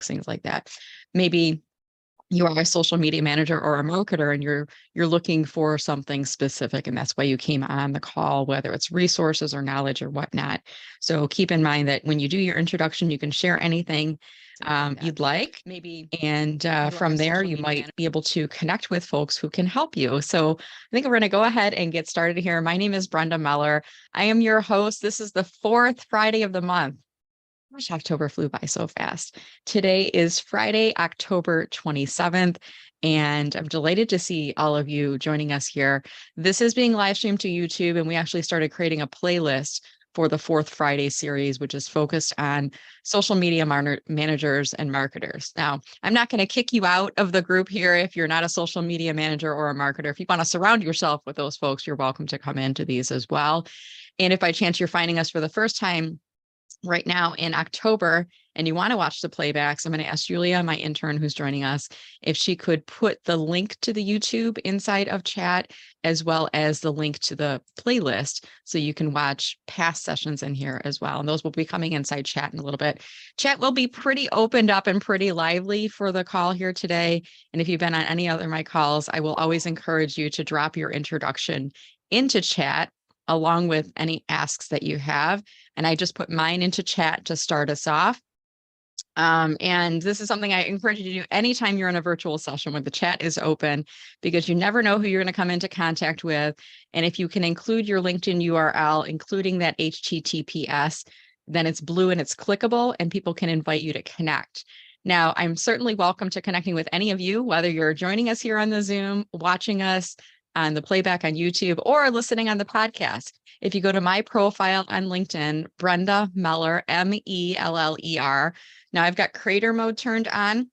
things like that. Maybe you are a social media manager or a marketer and you're looking for something specific, and that's why you came on the call, whether it's resources or knowledge or whatnot. So keep in mind that when you do your introduction, you can share anything you'd like, maybe, and from there you might be able to connect with folks who can help you. So I think we're going to go ahead and get started here. My name is Brenda Meller. I am your host. This is the fourth Friday of the month. Gosh, October flew by so fast. Today is Friday, October 27th, and I'm delighted to see all of you joining us here. This is being live streamed to YouTube, and we actually started creating a playlist for the fourth Friday series, which is focused on social media managers and marketers. Now, I'm not going to kick you out of the group here if you're not a social media manager or a marketer. If you want to surround yourself with those folks, you're welcome to come into these as well. And if by chance you're finding us for the first time right now in October and you want to watch the playbacks, I'm going to ask Julia, my intern who's joining us, if she could put the link to the YouTube inside of chat, as well as the link to the playlist, so you can watch past sessions in here as well. And those will be coming inside chat in a little bit. Chat will be pretty opened up and pretty lively for the call here today. And if you've been on any other of my calls, I will always encourage you to drop your introduction into chat along with any asks that you have. And I just put mine into chat to start us off. And this is something I encourage you to do anytime you're in a virtual session where the chat is open, because you never know who you're going to come into contact with. And if you can include your LinkedIn URL, including that HTTPS, then it's blue and it's clickable and people can invite you to connect. Now, I'm certainly welcome to connecting with any of you, whether you're joining us here on the Zoom, watching us on the playback on YouTube, or listening on the podcast. If you go to my profile on LinkedIn, Brenda Meller, Meller. Now I've got creator mode turned on.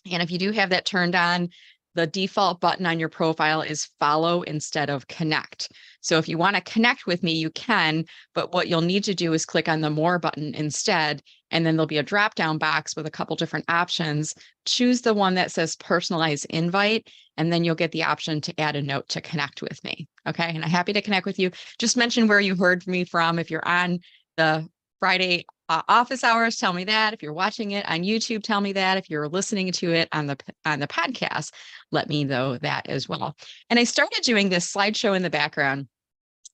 And if you do have that turned on, the default button on your profile is follow instead of connect. So if you want to connect with me, you can, but what you'll need to do is click on the more button instead. And then there'll be a drop-down box with a couple different options. Choose the one that says personalized invite, and then you'll get the option to add a note to connect with me. Okay, and I'm happy to connect with you. Just mention where you heard me from. If you're on the Friday office hours, tell me that. If you're watching it on YouTube, tell me that. If you're listening to it on the podcast, let me know that as well. And I started doing this slideshow in the background.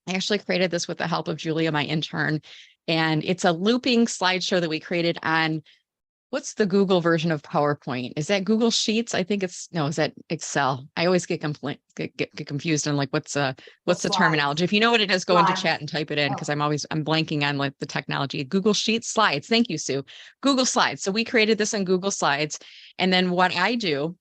I actually created this with the help of Julia, my intern, and it's a looping slideshow that we created on, what's the Google version of PowerPoint? Is that Google Sheets? I think it's, no, is that Excel? I always get confused on like, what's the terminology? If you know what it is, go into chat and type it in, because I'm blanking on like the technology. Google Sheets, Slides. Thank you, Sue. Google Slides. So we created this on Google Slides. And then what I do,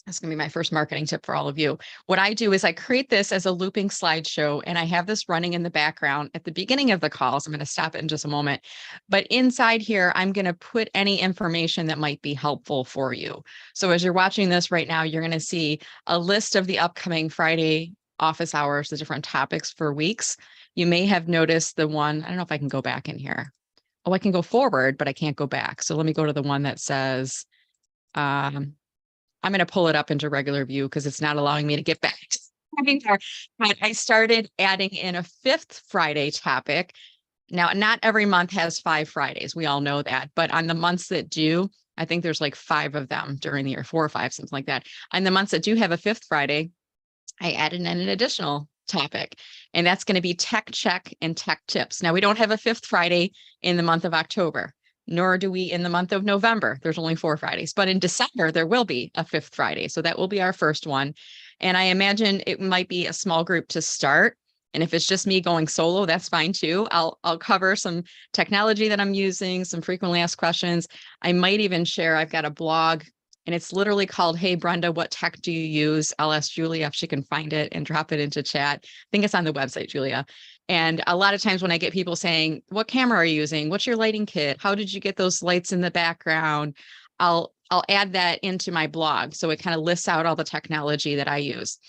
that's going to be my first marketing tip for all of you. What I do is I create this as a looping slideshow, and I have this running in the background at the beginning of the calls. I'm going to stop it in just a moment. But inside here, I'm going to put any information that might be helpful for you. So as you're watching this right now, you're going to see a list of the upcoming Friday office hours, the different topics for weeks. You may have noticed the one, I don't know if I can go back in here. Oh, I can go forward, but I can't go back. So let me go to the one that says, I'm going to pull it up into regular view because it's not allowing me to get back. But I started adding in a fifth Friday topic. Now, not every month has 5 Fridays. We all know that. But on the months that do, I think there's like 5 of them during the year, 4 or 5, something like that. On the months that do have a fifth Friday, I added in an additional topic, and that's going to be tech check and tech tips. Now, we don't have a fifth Friday in the month of October, nor do we in the month of November. There's only 4 Fridays, but in December, there will be a fifth Friday. So that will be our first one. And I imagine it might be a small group to start. And if it's just me going solo, that's fine too. I'll cover some technology that I'm using, some frequently asked questions. I might even share, I've got a blog, and it's literally called, Hey, Brenda, what tech do you use? I'll ask Julia if she can find it and drop it into chat. I think it's on the website, Julia. And a lot of times when I get people saying, what camera are you using? What's your lighting kit? How did you get those lights in the background? I'll add that into my blog. So it kind of lists out all the technology that I use.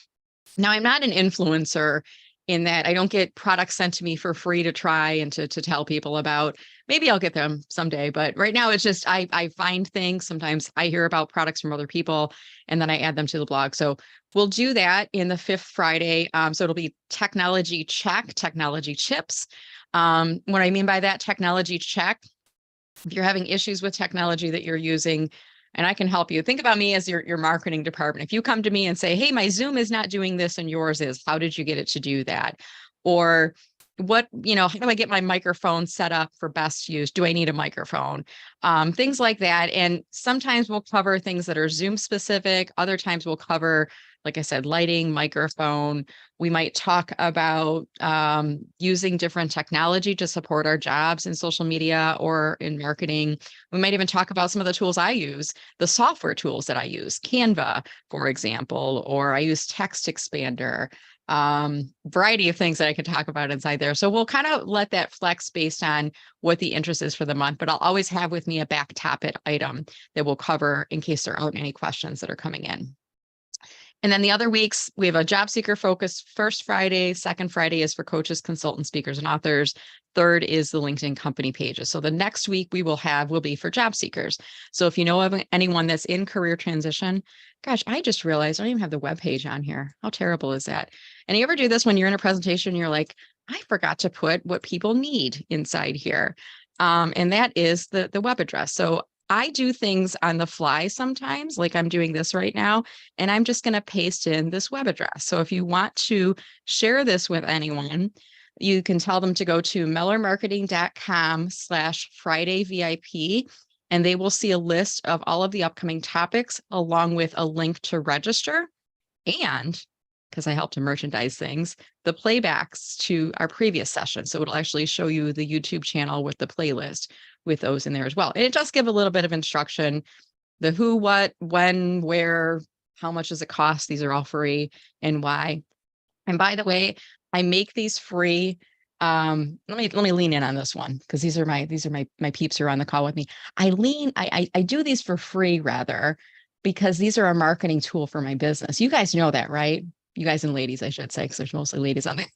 Now, I'm not an influencer in that I don't get products sent to me for free to try and to tell people about. Maybe I'll get them someday, but right now it's just, I find things. Sometimes I hear about products from other people and then I add them to the blog. So we'll do that in the fifth Friday. So it'll be technology check, technology chips. What I mean by that, technology check, If you're having issues with technology that you're using, and I can help you. Think about me as your marketing department. If you come to me and say, hey, my Zoom is not doing this and yours is, how did you get it to do that? Or how do I get my microphone set up for best use? Do I need a microphone? Things like that. And sometimes we'll cover things that are Zoom specific. Other times we'll cover, like I said, lighting, microphone. We might talk about using different technology to support our jobs in social media or in marketing. We might even talk about some of the tools I use, the software tools that I use, Canva, for example, or I use Text Expander, variety of things that I could talk about inside there. So we'll kind of let that flex based on what the interest is for the month, but I'll always have with me a back topic item that we'll cover in case there aren't any questions that are coming in. And then the other weeks, we have a job seeker focus first Friday. Second Friday is for coaches, consultants, speakers, and authors. Third is the LinkedIn company pages. So the next week will be for job seekers. So if you know of anyone that's in career transition, gosh, I just realized I don't even have the webpage on here. How terrible is that? And you ever do this when you're in a presentation, you're like, I forgot to put what people need inside here. And that is the web address. So I do things on the fly sometimes, like I'm doing this right now, and I'm just going to paste in this web address. So if you want to share this with anyone, you can tell them to go to mellermarketing.com/FridayVIP, and they will see a list of all of the upcoming topics along with a link to register. And because I help to merchandise things, the playbacks to our previous session. So it'll actually show you the YouTube channel with the playlist with those in there as well. And it does give a little bit of instruction, the who, what, when, where, how much does it cost? These are all free and why. And by the way, I make these free. Let me lean in on this one because these are my peeps who are on the call with me. I do these for free rather because these are a marketing tool for my business. You guys know that, right? You guys and ladies, I should say, because there's mostly ladies on there.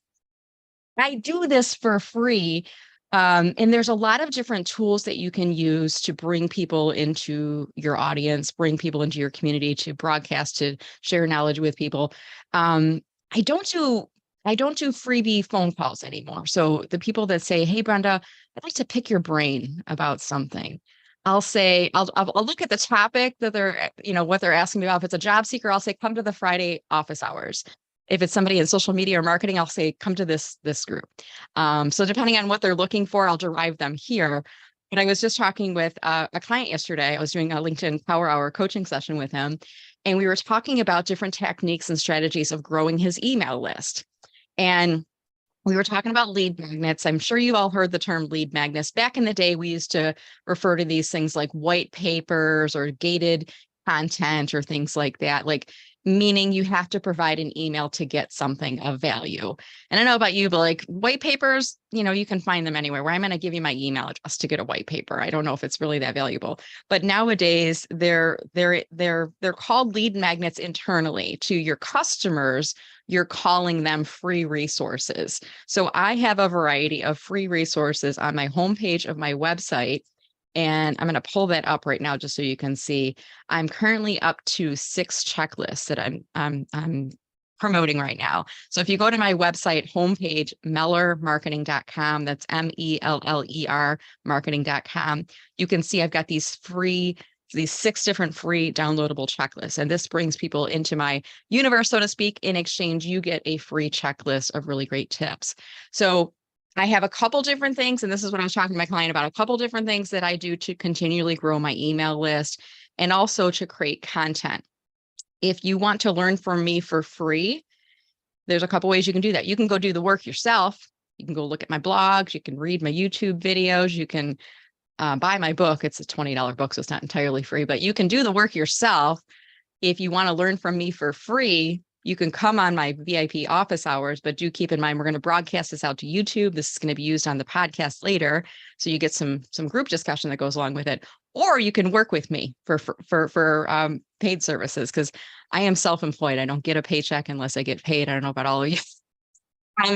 I do this for free. And there's a lot of different tools that you can use to bring people into your audience, bring people into your community, to broadcast, to share knowledge with people. I don't do freebie phone calls anymore. So the people that say, hey, Brenda, I'd like to pick your brain about something. I'll say, I'll look at the topic that they're, what they're asking me about. If it's a job seeker, I'll say, come to the Friday office hours. If it's somebody in social media or marketing, I'll say, come to this group. So depending on what they're looking for, I'll derive them here. But I was just talking with a client yesterday. I was doing a LinkedIn Power Hour coaching session with him, and we were talking about different techniques and strategies of growing his email list. And we were talking about lead magnets. I'm sure you've all heard the term lead magnets. Back in the day, we used to refer to these things like white papers or gated content or things like that, like meaning you have to provide an email to get something of value. And I know about you, but like white papers, you can find them anywhere. Where I'm going to give you my email address to get a white paper. I don't know if it's really that valuable, but nowadays they're called lead magnets internally. To your customers, you're calling them free resources. So I have a variety of free resources on my homepage of my website. And I'm going to pull that up right now just so you can see. I'm currently up to 6 checklists that I'm promoting right now. So if you go to my website homepage, mellermarketing.com, that's MELLER marketing.com, you can see I've got these 6 different free downloadable checklists. And this brings people into my universe, so to speak. In exchange, you get a free checklist of really great tips. So I have a couple different things, and this is what I was talking to my client about, a couple different things that I do to continually grow my email list and also to create content. If you want to learn from me for free, there's a couple ways you can do that. You can go do the work yourself. You can go look at my blogs. You can read my YouTube videos. You can buy my book. It's a $20 book, so it's not entirely free, but you can do the work yourself. If you want to learn from me for free, you can come on my VIP office hours, but do keep in mind, we're going to broadcast this out to YouTube. This is going to be used on the podcast later. So you get some group discussion that goes along with it, or you can work with me for paid services. Cause I am self-employed. I don't get a paycheck unless I get paid. I don't know about all of you.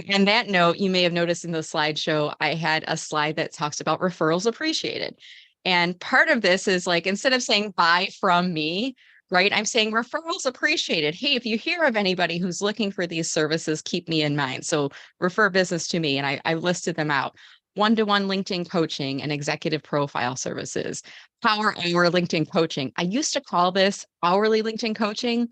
And that note, you may have noticed in the slideshow, I had a slide that talks about referrals appreciated. And part of this is like, instead of saying buy from me, right, I'm saying referrals appreciated. Hey, if you hear of anybody who's looking for these services, keep me in mind. So refer business to me. And I listed them out. one-to-one LinkedIn coaching and executive profile services, power hour LinkedIn coaching. I used to call this hourly LinkedIn coaching.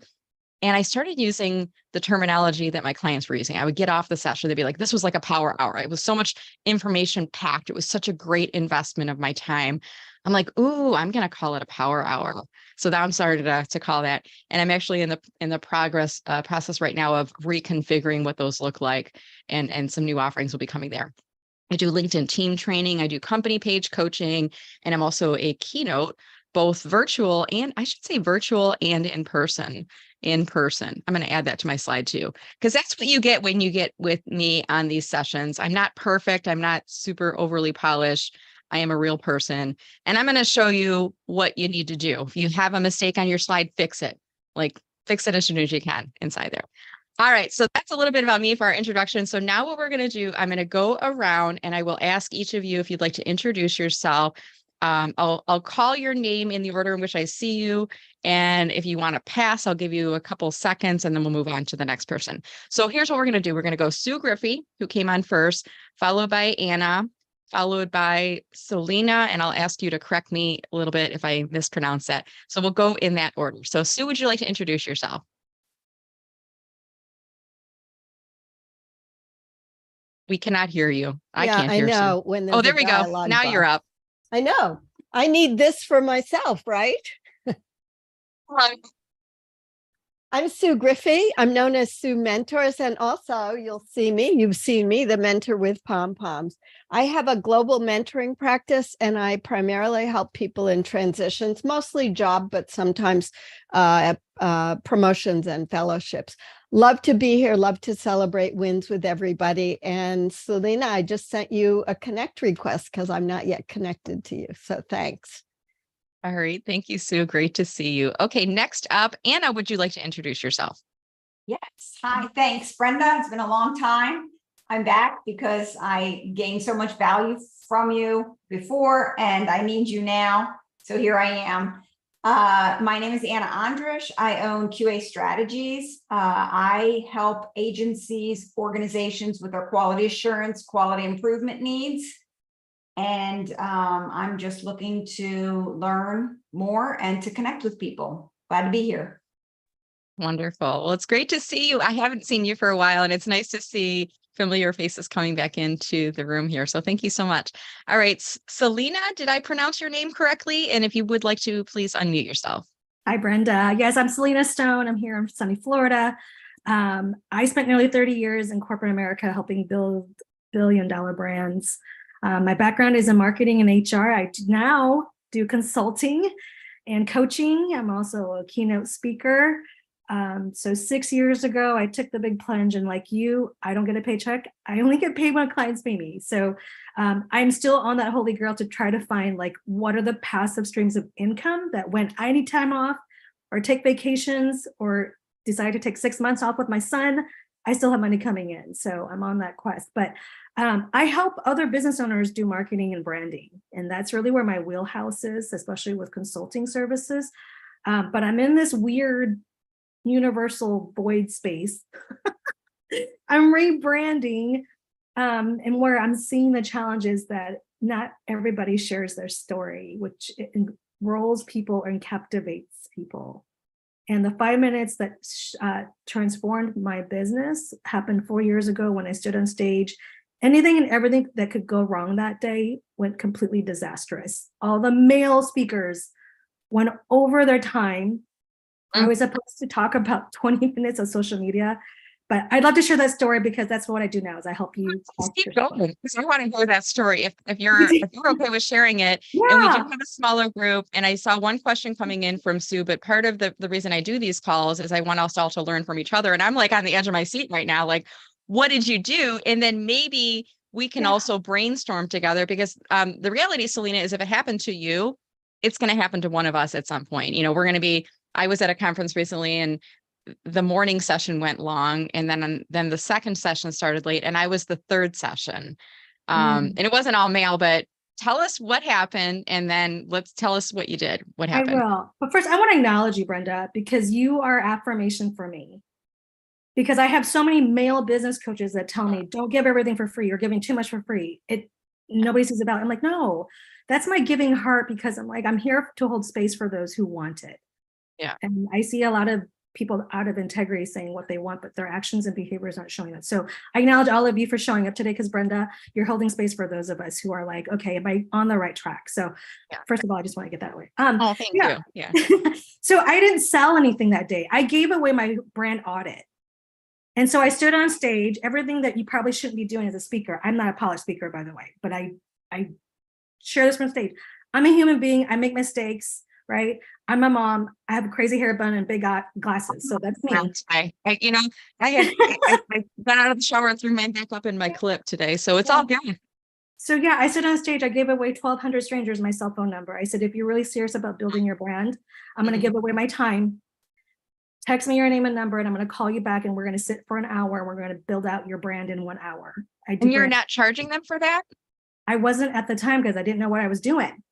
And I started using the terminology that my clients were using. I would get off the session, they'd be like, this was like a power hour. It was so much information packed. It was such a great investment of my time. I'm like, ooh, I'm going to call it a power hour. So now I'm starting to call that. And I'm actually in the process right now of reconfiguring what those look like, and some new offerings will be coming there. I do LinkedIn team training. I do company page coaching, and I'm also a keynote, both virtual and in person. I'm going to add that to my slide too, because that's what you get when you get with me on these sessions. I'm not perfect. I'm not super overly polished. I am a real person, and I'm going to show you what you need to do. If you have a mistake on your slide, fix it. Like, fix it as soon as you can inside there. All right, so that's a little bit about me for our introduction. So now what we're going to do, I'm going to go around and I will ask each of you if you'd like to introduce yourself. I'll call your name in the order in which I see you. And if you want to pass, I'll give you a couple seconds and then we'll move on to the next person. So here's what we're going to do. We're going to go Sue Griffey, who came on first, followed by Anna, followed by Selena. And I'll ask you to correct me a little bit if I mispronounce that. So we'll go in that order. So Sue, would you like to introduce yourself? We cannot hear you. I can't hear you. I know when there's there we go. Now you're up. I know. I need this for myself, right? I'm Sue Griffey. I'm known as Sue Mentors, and also you've seen me, the mentor with Pom Poms. I have a global mentoring practice, and I primarily help people in transitions, mostly job, but sometimes promotions and fellowships. Love to be here. Love to celebrate wins with everybody. And Selena, I just sent you a connect request because I'm not yet connected to you. So thanks. All right. Thank you, Sue. Great to see you. Okay, next up, Anna, would you like to introduce yourself? Yes. Hi, thanks, Brenda. It's been a long time. I'm back because I gained so much value from you before and I need you now. So here I am. My name is Anna Andrish. I own QA Strategies. I help agencies, organizations with their quality assurance, quality improvement needs. And I'm just looking to learn more and to connect with people. Glad to be here. Wonderful. Well, it's great to see you. I haven't seen you for a while, and it's nice to see familiar faces coming back into the room here. So thank you so much. All right, Selena, did I pronounce your name correctly? And if you would like to, please unmute yourself. Hi, Brenda. Yes, I'm Selena Stone. I'm here in sunny Florida. I spent nearly 30 years in corporate America helping build billion-dollar brands. My background is in marketing and HR. I now do consulting and coaching. I'm also a keynote speaker. So 6 years ago, I took the big plunge, and like you, I don't get a paycheck. I only get paid when clients pay me. So I'm still on that holy grail to try to find like, what are the passive streams of income that when I need time off or take vacations or decide to take 6 months off with my son, I still have money coming in. So I'm on that quest. But I help other business owners do marketing and branding. And that's really where my wheelhouse is, especially with consulting services. But I'm in this weird universal void space. I'm rebranding, and where I'm seeing the challenges that not everybody shares their story, which enrolls people and captivates people. And the 5 minutes that transformed my business happened 4 years ago when I stood on stage. Anything and everything that could go wrong that day went completely disastrous. All the male speakers went over their time. I was supposed to talk about 20 minutes of social media, but I'd love to share that story because that's what I do now is I help you. Keep going, because I want to hear that story if you're okay with sharing it. Yeah. And we do have a smaller group, and I saw one question coming in from Sue, but part of the reason I do these calls is I want us all to learn from each other. And I'm like on the edge of my seat right now, like, what did you do? And then maybe we can also brainstorm together, because the reality, Selena, is if it happened to you, it's going to happen to one of us at some point. You know, I was at a conference recently and the morning session went long, and then the second session started late, and I was the third session. And it wasn't all male, but tell us what happened, and then tell us what you did. What happened? I will. But first, I want to acknowledge you, Brenda, because you are affirmation for me. Because I have so many male business coaches that tell me, don't give everything for free. You're giving too much for free. nobody sees the value. I'm like, no, that's my giving heart, because I'm like, I'm here to hold space for those who want it. Yeah. And I see a lot of people out of integrity saying what they want, but their actions and behaviors aren't showing that. So I acknowledge all of you for showing up today, because Brenda, you're holding space for those of us who are like, okay, am I on the right track? So Yeah. first of all, I just want to get that away. Oh, thank yeah. you. Yeah. So I didn't sell anything that day. I gave away my brand audit. And so I stood on stage, everything that you probably shouldn't be doing as a speaker. I'm not a polished speaker, by the way, but I share this from stage. I'm a human being. I make mistakes, right? I'm a mom. I have a crazy hair bun and big glasses. So that's me. I you know, I got out of the shower and threw mine back up in my clip today. So it's all good. So yeah, I stood on stage. I gave away 1,200 strangers my cell phone number. I said, if you're really serious about building your brand, I'm going to give away my time. Text me your name and number, and I'm going to call you back, and we're going to sit for an hour. And we're going to build out your brand in 1 hour. And you're not charging them for that? I wasn't at the time, because I didn't know what I was doing.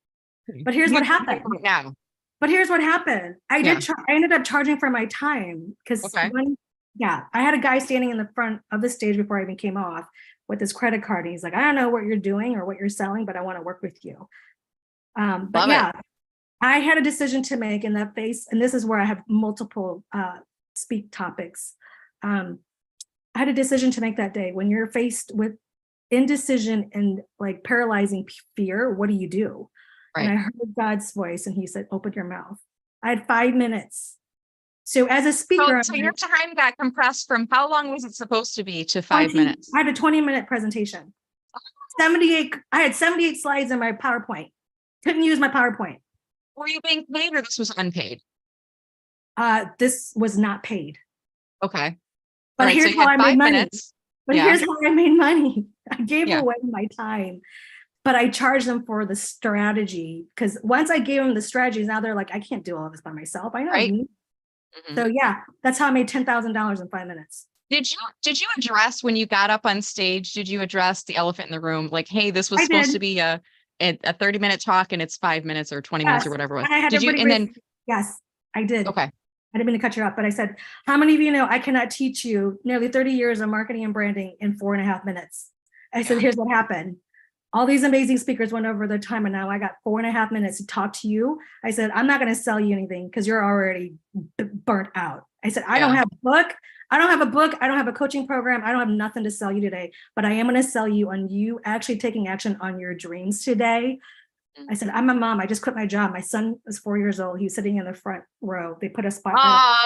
But here's what happened. Now. But here's what happened. I ended up charging for my time, because I had a guy standing in the front of the stage before I even came off with his credit card. And he's like, I don't know what you're doing or what you're selling, but I want to work with you. But yeah, I had a decision to make in that phase. And this is where I have multiple speak topics. I had a decision to make that day. When you're faced with indecision and like paralyzing fear, what do you do? Right. And I heard God's voice, and he said, open your mouth. I had 5 minutes. So as a speaker, so your time got compressed from how long was it supposed to be to 5 minutes? I had a 20-minute presentation. I had 78 slides in my PowerPoint. Couldn't use my PowerPoint. Were you being paid, or this was unpaid? This was not paid. Okay. But here's how I made money. But here's how I made money. I gave away my time, but I charged them for the strategy, because once I gave them the strategies, now they're like, I can't do all this by myself. I know. Right. So yeah, that's how I made $10,000 in 5 minutes. Did you address, when you got up on stage, did you address the elephant in the room? Like, hey, this was supposed to be a 30-minute talk, and it's 5 minutes or 20 minutes or whatever it was. Yes, I did. Okay. I didn't mean to cut you off, but I said, how many of you know I cannot teach you nearly 30 years of marketing and branding in 4.5 minutes? I said, here's what happened. All these amazing speakers went over their time, and now I got 4.5 minutes to talk to you. I said, I'm not going to sell you anything, because you're already burnt out. I said, I don't have a book. I don't have a book. I don't have a coaching program. I don't have nothing to sell you today, but I am going to sell you on you actually taking action on your dreams today. I said, I'm a mom. I just quit my job. My son was 4 years old. He was sitting in the front row. They put a spot.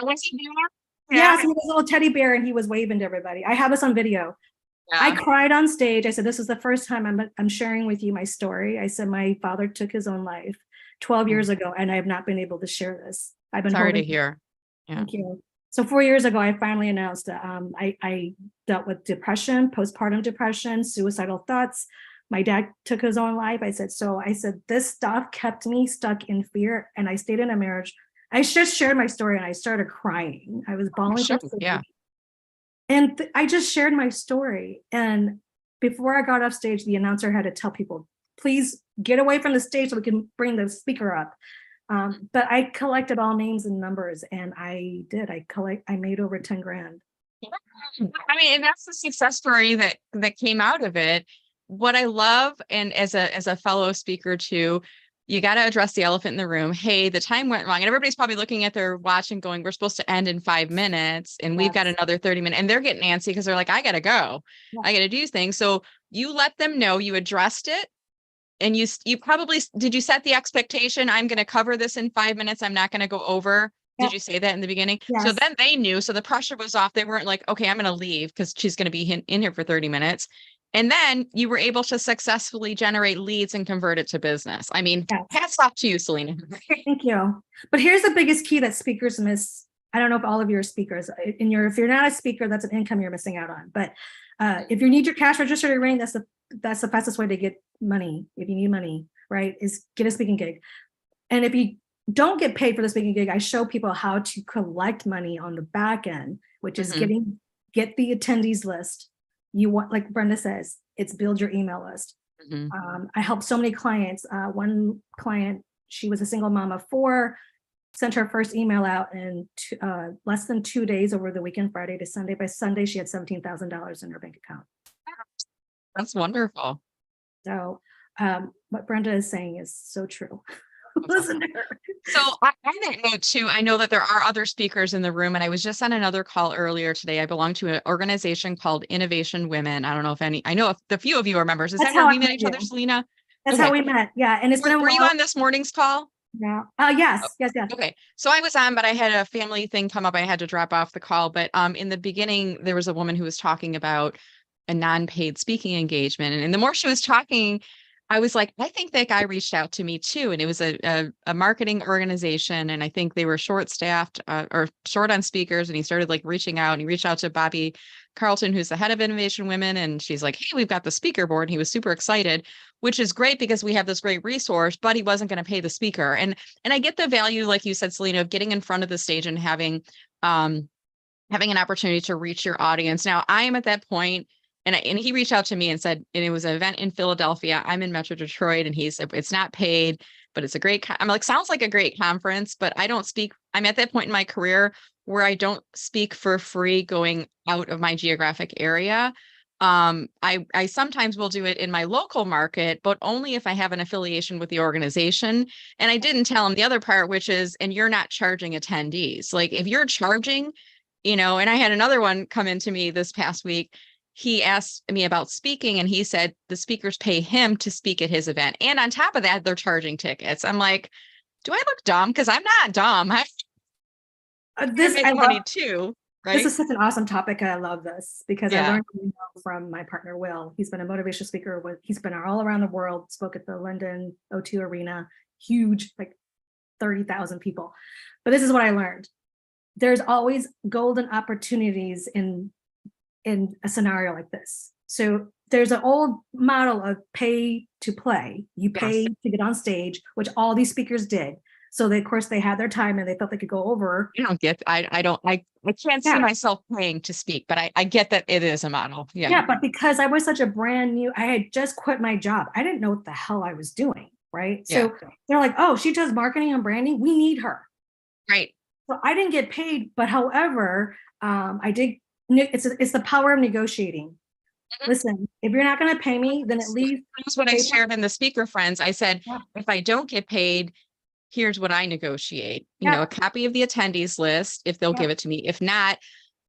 Was he doing that? Yes, he was a little teddy bear, and he was waving to everybody. I have this on video. Yeah. I cried on stage. I said, this is the first time I'm sharing with you my story. I said, my father took his own life 12 years ago, and I have not been able to share this. I've been sorry to hear. Yeah. Thank you. So 4 years ago, I finally announced that I dealt with depression, postpartum depression, suicidal thoughts. My dad took his own life. I said, this stuff kept me stuck in fear, and I stayed in a marriage. I just shared my story, and I started crying. I was bawling. Yeah. And I just shared my story. And before I got off stage, the announcer had to tell people, please get away from the stage so we can bring the speaker up. But I collected all names and numbers, and I did. I made over 10 grand. I mean, and that's the success story that came out of it. What I love, and as a fellow speaker too, you got to address the elephant in the room. Hey, the time went wrong. And everybody's probably looking at their watch and going, we're supposed to end in 5 minutes, and we've got another 30 minutes. And they're getting antsy because they're like, I got to go. Yeah. I got to do things. So you let them know, you addressed it. And you probably, did you set the expectation? I'm going to cover this in 5 minutes. I'm not going to go over. Yeah. Did you say that in the beginning? Yes. So then they knew. So the pressure was off. They weren't like, okay, I'm going to leave because she's going to be in here for 30 minutes. And then you were able to successfully generate leads and convert it to business. I mean, hats off to you, Selena. Thank you. But here's the biggest key that speakers miss. I don't know if all of you are speakers. If you're not a speaker, that's an income you're missing out on. But if you need your cash register to ring, that's the fastest way to get money. If you need money, right, is get a speaking gig. And if you don't get paid for the speaking gig, I show people how to collect money on the back end, which is get the attendees list. You want, like Brenda says, it's build your email list. I help so many clients. One client, she was a single mom of 4, sent her first email out in less than 2 days over the weekend, Friday to Sunday. By Sunday, she had $17,000 in her bank account. That's wonderful. So what Brenda is saying is so true. Listen to her. So on that note too, I know that there are other speakers in the room, and I was just on another call earlier today. I belong to an organization called Innovation Women. I don't know if I know if the few of you are members. Is That's that how how we I met met each other, you. Selena? That's Okay. how we met. Yeah. And it's been a Were you while. on this morning's call? Yeah. Yes. Yes. Yes. Okay. So I was on, but I had a family thing come up. I had to drop off the call. But in the beginning, there was a woman who was talking about a non-paid speaking engagement. And the more she was talking, I was like, I think that guy reached out to me too. And it was a marketing organization. And I think they were short staffed or short on speakers. And he started like reaching out, and he reached out to Bobby Carlton, who's the head of Innovation Women. And she's like, hey, we've got the speaker board. And he was super excited, which is great because we have this great resource, but he wasn't going to pay the speaker. And I get the value, like you said, Selena, of getting in front of the stage and having an opportunity to reach your audience. Now I am at that point. And he reached out to me and said, and it was an event in Philadelphia. I'm in Metro Detroit. And he said, it's not paid, but it's a great, I'm like, sounds like a great conference, but I don't speak. I'm at that point in my career where I don't speak for free going out of my geographic area. I sometimes will do it in my local market, but only if I have an affiliation with the organization. And I didn't tell him the other part, which is, and you're not charging attendees. Like if you're charging, and I had another one come into me this past week. He asked me about speaking, and he said the speakers pay him to speak at his event. And on top of that, they're charging tickets. I'm like, do I look dumb? Because I'm not dumb. I This make money too, right? This is such an awesome topic, and I love this because Yeah. I learned from my partner Will. He's been a motivational speaker. He's been all around the world. Spoke at the London O2 Arena, huge, like 30,000 people. But this is what I learned: there's always golden opportunities in a scenario like this. So there's an old model of pay to play. You pay to get on stage, which all these speakers did. So they, of course, they had their time and they felt they could go over. I can't see myself paying to speak, but I get that it is a model. Yeah. Yeah, but because I was such a brand new, I had just quit my job. I didn't know what the hell I was doing, right? So they're like, oh, she does marketing and branding. We need her. Right. So I didn't get paid, but however, I did. It's the power of negotiating. Mm-hmm. Listen, if you're not going to pay me, then at least. That's what I shared in the Speaker Friends. I said, if I don't get paid, here's what I negotiate. A copy of the attendees list, if they'll give it to me. If not,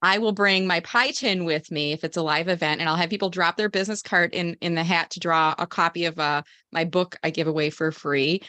I will bring my pie tin with me if it's a live event, and I'll have people drop their business card in the hat to draw a copy of my book I give away for free.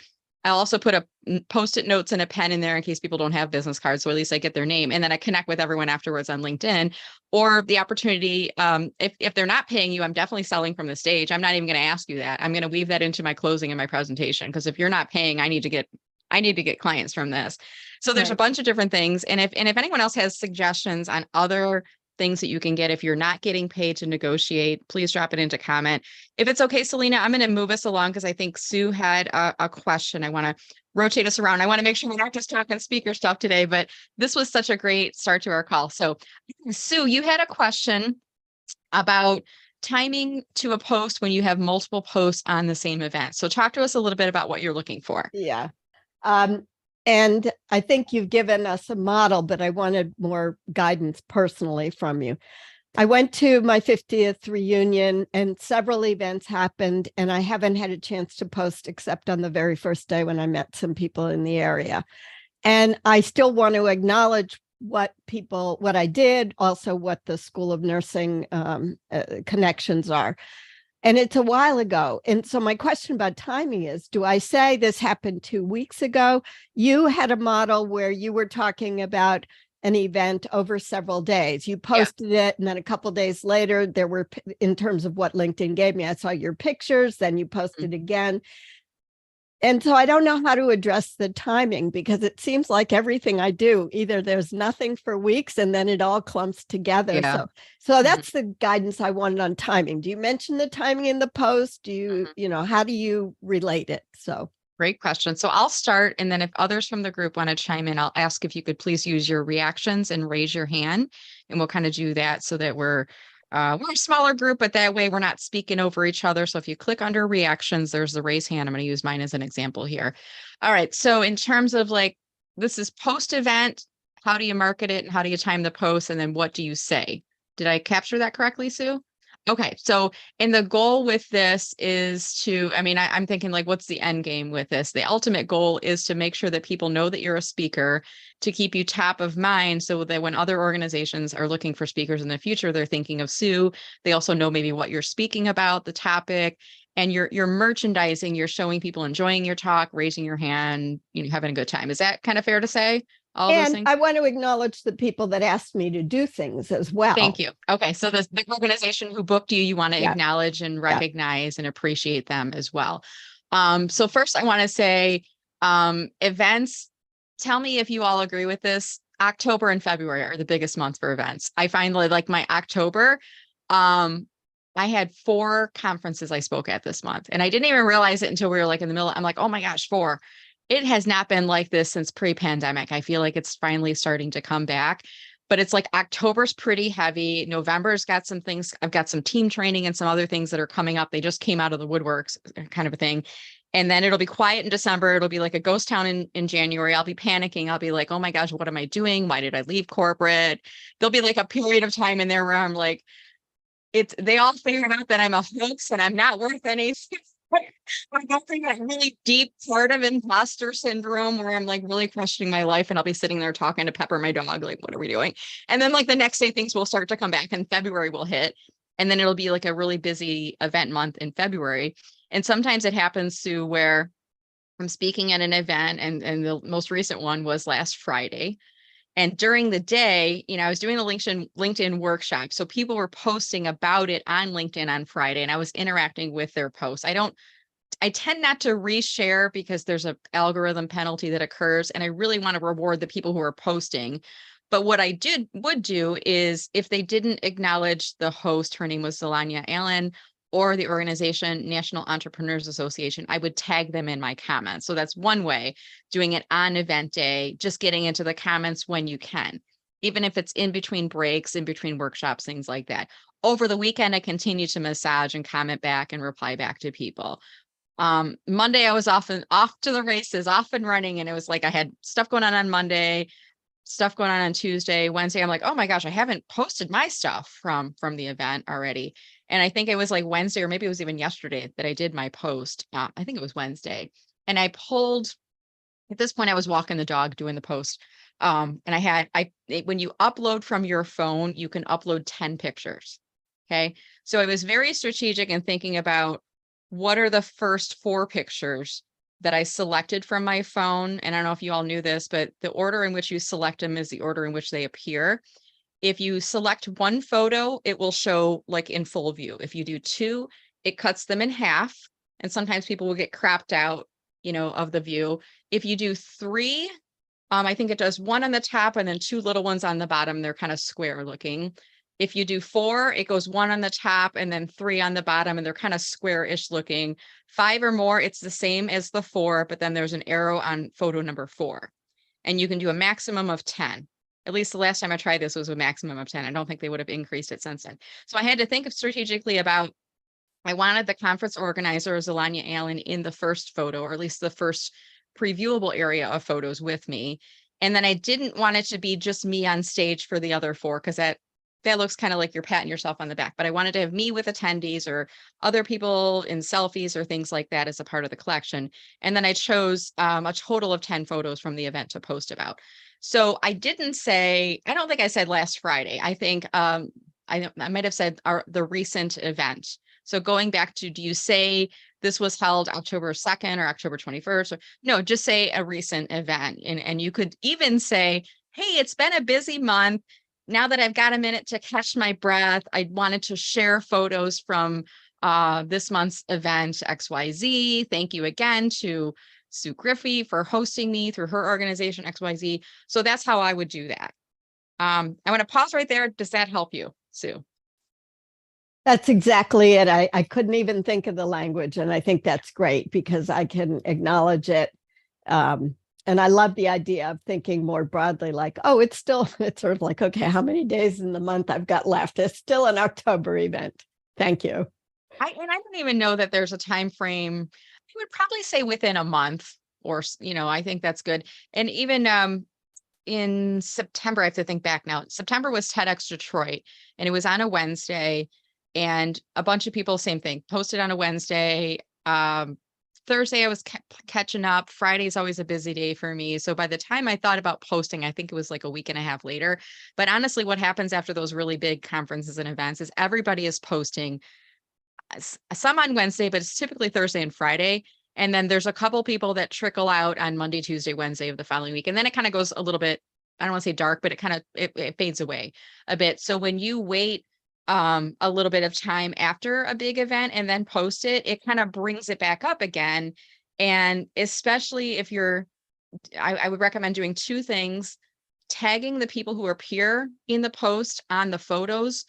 I'll also put a Post-it notes and a pen in there in case people don't have business cards. So at least I get their name, and then I connect with everyone afterwards on LinkedIn. Or the opportunity, if they're not paying you, I'm definitely selling from the stage. I'm not even going to ask you that. I'm going to weave that into my closing and my presentation, because if you're not paying, I need to get clients from this. So there's a bunch of different things. And if anyone else has suggestions on other things that you can get if you're not getting paid to negotiate, please drop it into comment. If it's okay, Selena, I'm going to move us along because I think Sue had a question. I want to rotate us around. I want to make sure we're not just talking speaker stuff today, but this was such a great start to our call. So Sue, you had a question about timing to a post when you have multiple posts on the same event. So talk to us a little bit about what you're looking for. Yeah. And I think you've given us a model, but I wanted more guidance personally from you. I went to my 50th reunion and several events happened, and I haven't had a chance to post except on the very first day when I met some people in the area. And I still want to acknowledge what I did, also what the School of Nursing connections are. And it's a while ago. And so my question about timing is, do I say this happened 2 weeks ago? You had a model where you were talking about an event over several days. You posted it, and then a couple of days later, there were, in terms of what LinkedIn gave me, I saw your pictures, then you posted again. And so I don't know how to address the timing, because it seems like everything I do, either there's nothing for weeks and then it all clumps together. Yeah. So that's the guidance I wanted on timing. Do you mention the timing in the post? Do you, how do you relate it? So great question. So I'll start, and then if others from the group want to chime in, I'll ask if you could please use your reactions and raise your hand, and we'll kind of do that so that we're a smaller group, but that way we're not speaking over each other. So if you click under reactions, there's the raise hand. I'm going to use mine as an example here. All right. So in terms of this is post event, how do you market it and how do you time the post? And then what do you say? Did I capture that correctly, Sue? Okay, so and the goal with this is to, I mean, I'm thinking like, what's the end game with this? The ultimate goal is to make sure that people know that you're a speaker, to keep you top of mind so that when other organizations are looking for speakers in the future, they're thinking of Sue. They also know maybe what you're speaking about, the topic, and you're merchandising, you're showing people enjoying your talk, raising your hand, having a good time. Is that kind of fair to say? All those And things? I want to acknowledge the people that asked me to do things as well. Thank you. Okay, so the organization who booked you, you want to Yeah. acknowledge and Yeah. recognize and appreciate them as well. So first I want to say, events, tell me if you all agree with this. October and February are the biggest months for events. I find like my October, I had 4 conferences I spoke at this month, and I didn't even realize it until we were like in the middle. I'm like, oh my gosh, 4. It has not been like this since pre-pandemic. I feel like it's finally starting to come back, but it's like October's pretty heavy. November's got some things. I've got some team training and some other things that are coming up. They just came out of the woodworks, kind of a thing. And then it'll be quiet in December. It'll be like a ghost town in January. I'll be panicking. I'll be like, oh my gosh, what am I doing? Why did I leave corporate? There'll be like a period of time in there where I'm like, they all figured out that I'm a hoax and I'm not worth anything. I'm going through that really deep part of imposter syndrome where I'm like really questioning my life, and I'll be sitting there talking to Pepper, my dog, like, what are we doing? And then like the next day things will start to come back and February will hit, and then it'll be like a really busy event month in February. And sometimes it happens to where I'm speaking at an event, and the most recent one was last Friday. And during the day, I was doing a LinkedIn workshop. So people were posting about it on LinkedIn on Friday, and I was interacting with their posts. I tend not to reshare because there's an algorithm penalty that occurs, and I really want to reward the people who are posting. But what I would do is if they didn't acknowledge the host, her name was Zelania Allen, or the organization National Entrepreneurs Association, I would tag them in my comments. So that's one way, doing it on event day, just getting into the comments when you can, even if it's in between breaks, in between workshops, things like that. Over the weekend, I continue to massage and comment back and reply back to people. Monday, I was off to the races, off and running. And it was like, I had stuff going on Monday, stuff going on Tuesday. Wednesday, I'm like, oh my gosh, I haven't posted my stuff from the event already. And I think it was like Wednesday, or maybe it was even yesterday, that I did my post. I think it was Wednesday. And I pulled, at this point, I was walking the dog doing the post. And when you upload from your phone, you can upload 10 pictures. Okay. So I was very strategic in thinking about what are the first 4 pictures that I selected from my phone. And I don't know if you all knew this, but the order in which you select them is the order in which they appear. If you select 1 photo, it will show like in full view. If you do 2, it cuts them in half. And sometimes people will get cropped out, of the view. If you do 3, I think it does 1 on the top and then 2 little ones on the bottom. They're kind of square looking. If you do 4, it goes 1 on the top and then 3 on the bottom, and they're kind of square-ish looking. 5 or more, it's the same as the 4, but then there's an arrow on photo number 4. And you can do a maximum of 10. At least the last time I tried this was a maximum of 10. I don't think they would have increased it since then. So I had to think strategically about, I wanted the conference organizer, Zelania Allen, in the first photo, or at least the first previewable area of photos with me. And then I didn't want it to be just me on stage for the other 4, because that looks kind of like you're patting yourself on the back. But I wanted to have me with attendees or other people in selfies or things like that as a part of the collection. And then I chose a total of 10 photos from the event to post about. So I don't think I said last Friday. I think I might have said the recent event. So going back to, do you say this was held October 2nd or October 21st? Or, no, just say a recent event. And you could even say, hey, it's been a busy month. Now that I've got a minute to catch my breath, I wanted to share photos from this month's event XYZ. Thank you again to Sue Griffey for hosting me through her organization XYZ. So that's how I would do that. I want to pause right there. Does that help you, Sue? That's exactly it. I couldn't even think of the language, and I think that's great because I can acknowledge it. And I love the idea of thinking more broadly, like, oh, it's sort of like, okay, how many days in the month I've got left? It's still an October event. Thank you. I don't even know that there's a time frame. I would probably say within a month, or, I think that's good. And even in September, I have to think back now. September was TEDx Detroit, and it was on a Wednesday. And a bunch of people, same thing, posted on a Wednesday. Thursday, I was catching up. Friday is always a busy day for me. So by the time I thought about posting, I think it was like a week and a half later. But honestly, what happens after those really big conferences and events is everybody is posting some on Wednesday, but it's typically Thursday and Friday. And then there's a couple people that trickle out on Monday, Tuesday, Wednesday of the following week. And then it kind of goes a little bit, I don't want to say dark, but it fades away a bit. So when you wait a little bit of time after a big event and then post it, it kind of brings it back up again. And especially if I would recommend doing two things: tagging the people who appear in the post on the photos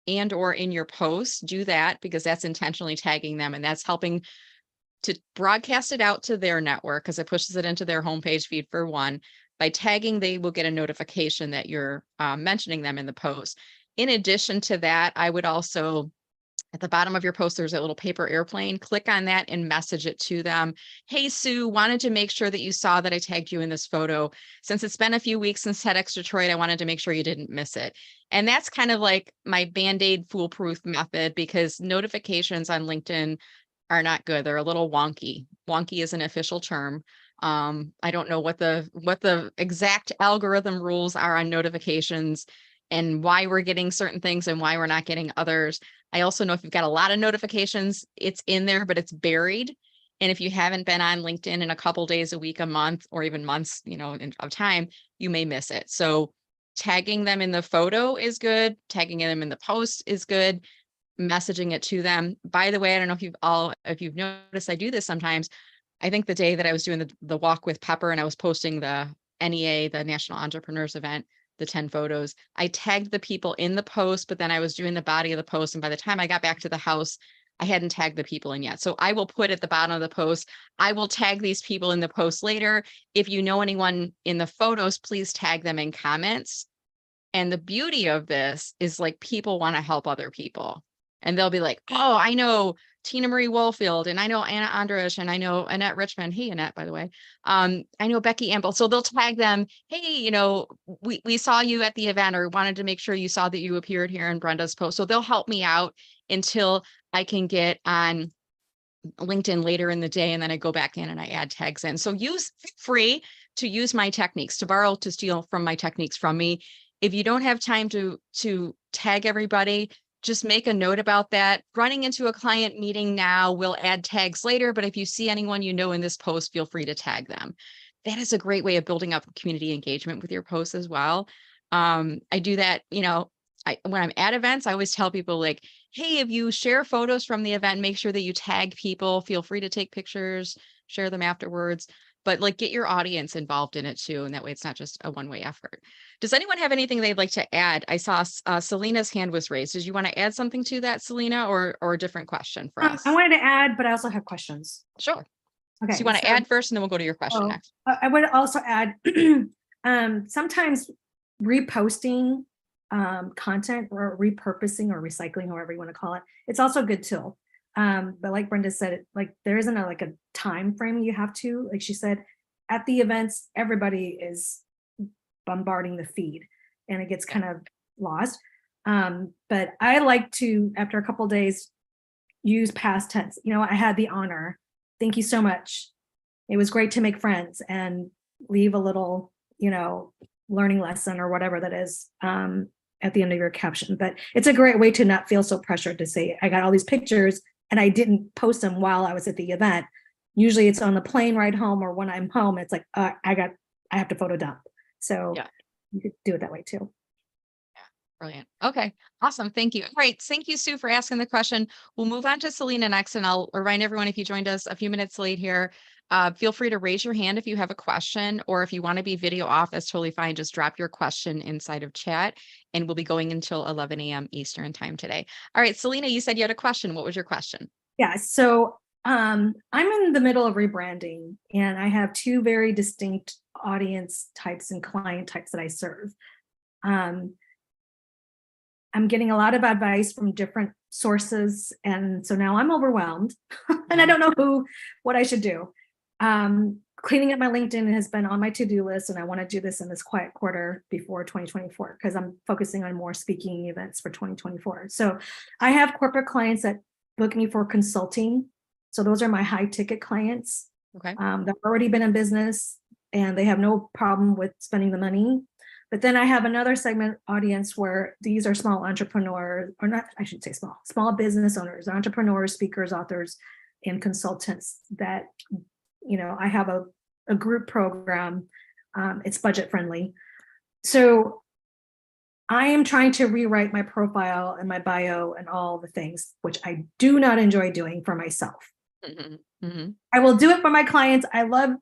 and or in your post. Do that because that's intentionally tagging them, and that's helping to broadcast it out to their network because it pushes it into their homepage feed for one. By tagging, they will get a notification that you're mentioning them in the post. In addition to that, I would also, at the bottom of your post, there's a little paper airplane. Click on that and message it to them. Hey, Sue, wanted to make sure that you saw that I tagged you in this photo. Since it's been a few weeks since TEDx Detroit, I wanted to make sure you didn't miss it. And that's kind of like my Band-Aid foolproof method, because notifications on LinkedIn are not good. They're a little wonky. Wonky is an official term. I don't know what the exact algorithm rules are on notifications and why we're getting certain things and why we're not getting others. I also know if you've got a lot of notifications, it's in there, but it's buried. And if you haven't been on LinkedIn in a couple days, a week, a month, or even months, of time, you may miss it. So tagging them in the photo is good. Tagging them in the post is good. Messaging it to them. By the way, I don't know if you've noticed, I do this sometimes. I think the day that I was doing the walk with Pepper and I was posting the NEA, the National Entrepreneurs Event, the 10 photos, I tagged the people in the post, but then I was doing the body of the post. And by the time I got back to the house, I hadn't tagged the people in yet. So I will put at the bottom of the post, I will tag these people in the post later. If you know anyone in the photos, please tag them in comments. And the beauty of this is like people want to help other people. And they'll be like, oh, I know Tina Marie Woolfield, and I know Anna Andrich, and I know Annette Richmond. Hey, Annette, by the way. I know Becky Amble. So they'll tag them. Hey, we saw you at the event, or wanted to make sure you saw that you appeared here in Brenda's post. So they'll help me out until I can get on LinkedIn later in the day. And then I go back in and I add tags in. So feel free to use my techniques, to steal from my techniques from me. If you don't have time to tag everybody, just make a note about that. Running into a client meeting now, we'll add tags later, but if you see anyone in this post, feel free to tag them. That is a great way of building up community engagement with your posts as well. I do that, when I'm at events, I always tell people like, hey, if you share photos from the event, make sure that you tag people. Feel free to take pictures, share them afterwards, but like get your audience involved in it too. And that way it's not just a one-way effort. Does anyone have anything they'd like to add? I saw Selena's hand was raised. Did you want to add something to that, Selena, or a different question for us? I wanted to add, but I also have questions. Sure. Okay. So you want to add first and then we'll go to your question next. I would also add, sometimes reposting content or repurposing or recycling, however you want to call it, it's also a good tool. But like Brenda said, like there isn't a time frame you have to, like she said, at the events, everybody is bombarding the feed and it gets kind of lost. But I like to, after a couple of days, use past tense. I had the honor. Thank you so much. It was great to make friends, and leave a little, learning lesson or whatever that is at the end of your caption. But it's a great way to not feel so pressured to say, I got all these pictures and I didn't post them while I was at the event. Usually it's on the plane ride home, or when I'm home, it's like, I have to photo dump. So yeah, you could do it that way too. Yeah, brilliant. Okay, awesome. Thank you. All right. Thank you, Sue, for asking the question. We'll move on to Selena next, and I'll remind everyone, if you joined us a few minutes late here, feel free to raise your hand if you have a question, or if you want to be video off, that's totally fine. Just drop your question inside of chat, and we'll be going until 11 a.m. Eastern time today. All right, Selena, you said you had a question. What was your question? Yeah, so I'm in the middle of rebranding, and I have two very distinct audience types and client types that I serve. I'm getting a lot of advice from different sources, and so now I'm overwhelmed and I don't know what I should do. cleaning up my LinkedIn has been on my to-do list, and I want to do this in this quiet quarter before 2024 because I'm focusing on more speaking events for 2024. So I have corporate clients that book me for consulting. So those are my high ticket clients. Okay. They've already been in business and they have no problem with spending the money. But then I have another segment audience where these are small entrepreneurs, or not, I should say small business owners, entrepreneurs, speakers, authors, and consultants that, you know, I have a group program. It's budget friendly. So I am trying to rewrite my profile and my bio and all the things, which I do not enjoy doing for myself. Mhm, mhm. I will do it for my clients. I love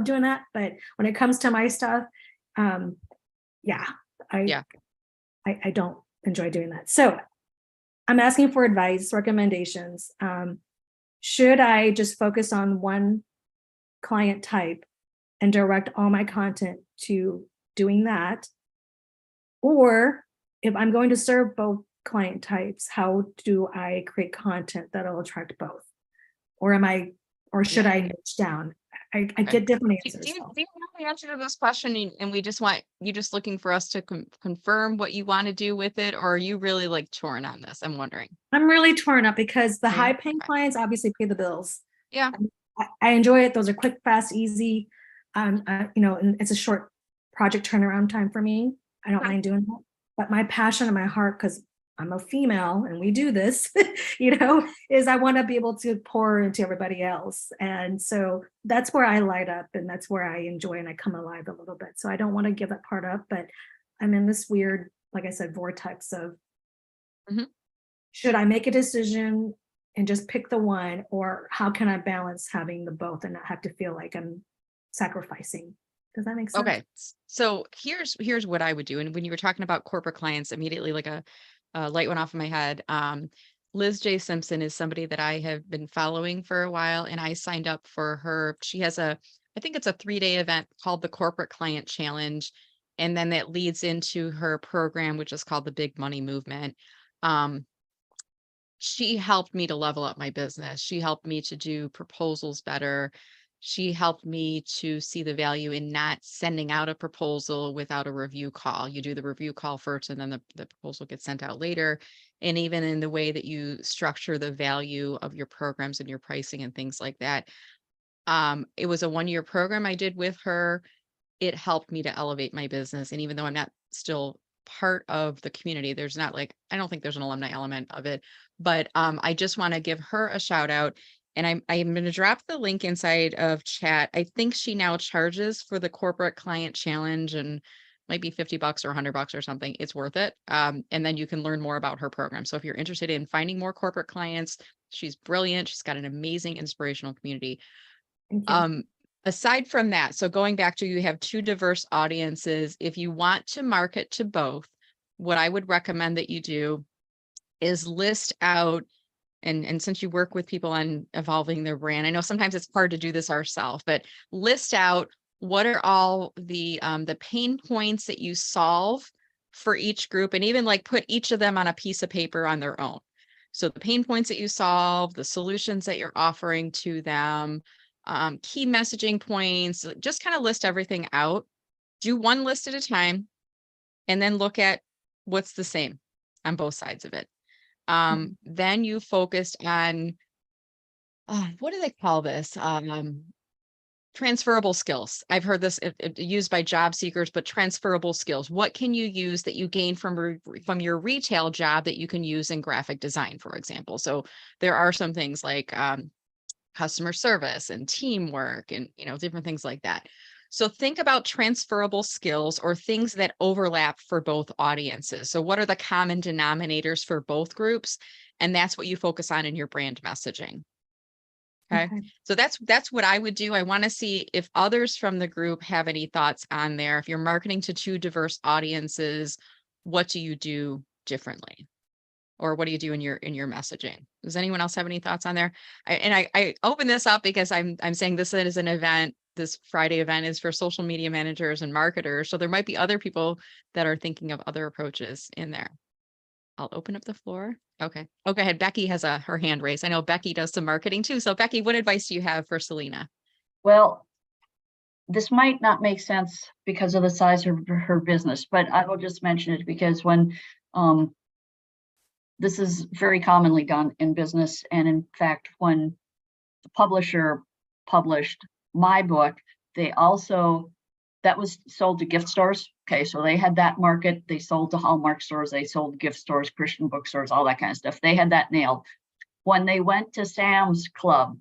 doing that. But when it comes to my stuff, yeah, Yeah. I don't enjoy doing that. So I'm asking for advice, recommendations. Should I just focus on one client type and direct all my content to doing that? Or if I'm going to serve both client types, how do I create content that'll attract both? Or should I niche down? I get different Do answers. you know the answer to this question, and we just want you just looking for us to confirm what you want to do with it, or are you really like torn on this? I'm wondering. I'm really torn up because the Yeah, high paying okay. clients obviously pay the bills. Yeah. I enjoy it. Those are quick, fast, easy. You know, and it's a short project turnaround time for me. I don't Okay. mind doing that. But my passion and my heart, because I'm a female and we do this, you know, is I want to be able to pour into everybody else. And so that's where I light up and that's where I enjoy and I come alive a little bit. So I don't want to give that part up, but I'm in this weird, like I said, vortex of Mhm. should I make a decision and just pick the one, or how can I balance having the both and not have to feel like I'm sacrificing? Does that make sense? Okay. So here's what I would do. And when you were talking about corporate clients, immediately like a light went off in my head. Liz J. Simpson is somebody that I have been following for a while, and I signed up for her. She has I think it's a 3-day event called the Corporate Client Challenge. And then that leads into her program, which is called the Big Money Movement. Um, she helped me to level up my business. She helped me to do proposals better. She helped me to see the value in not sending out a proposal without a review call. You do the review call first and then the proposal gets sent out later. And even in the way that you structure the value of your programs and your pricing and things like that. It was a 1-year program I did with her. It helped me to elevate my business. And even though I'm not still part of the community, there's not like, I don't think there's an alumni element of it, but I just want to give her a shout out. And I'm going to drop the link inside of chat. I think she now charges for the Corporate Client Challenge and might be $50 or $100 or something. It's worth it. And then you can learn more about her program. So if you're interested in finding more corporate clients, she's brilliant. She's got an amazing inspirational community. Thank you. Aside from that, so going back to, you have 2 diverse audiences. If you want to market to both, what I would recommend that you do is list out, and since you work with people on evolving their brand, I know sometimes it's hard to do this ourselves, but list out what are all the pain points that you solve for each group, and even like put each of them on a piece of paper on their own. So the pain points that you solve, the solutions that you're offering to them, key messaging points, just kind of list everything out. Do one list at a time, and then look at what's the same on both sides of it. Then you focused on, what do they call this? Transferable skills. I've heard this used by job seekers, but transferable skills. What can you use that you gain from your retail job that you can use in graphic design, for example? So there are some things like customer service and teamwork and, different things like that. So think about transferable skills or things that overlap for both audiences. So what are the common denominators for both groups? And that's what you focus on in your brand messaging. Okay. So that's what I would do. I want to see if others from the group have any thoughts on there. If you're marketing to 2 diverse audiences, what do you do differently? Or what do you do in your messaging? Does anyone else have any thoughts on there? I open this up because I'm saying this is an event. This Friday event is for social media managers and marketers. So there might be other people that are thinking of other approaches in there. I'll open up the floor. Okay. Oh, go ahead. Becky has her hand raised. I know Becky does some marketing too. So Becky, what advice do you have for Selena? Well, this might not make sense because of the size of her business, but I will just mention it because when this is very commonly done in business. And in fact, when the publisher published my book, they also, that was sold to gift stores. Okay, so they had that market. They sold to Hallmark stores, they sold gift stores, Christian bookstores, all that kind of stuff. They had that nailed. When they went to Sam's Club,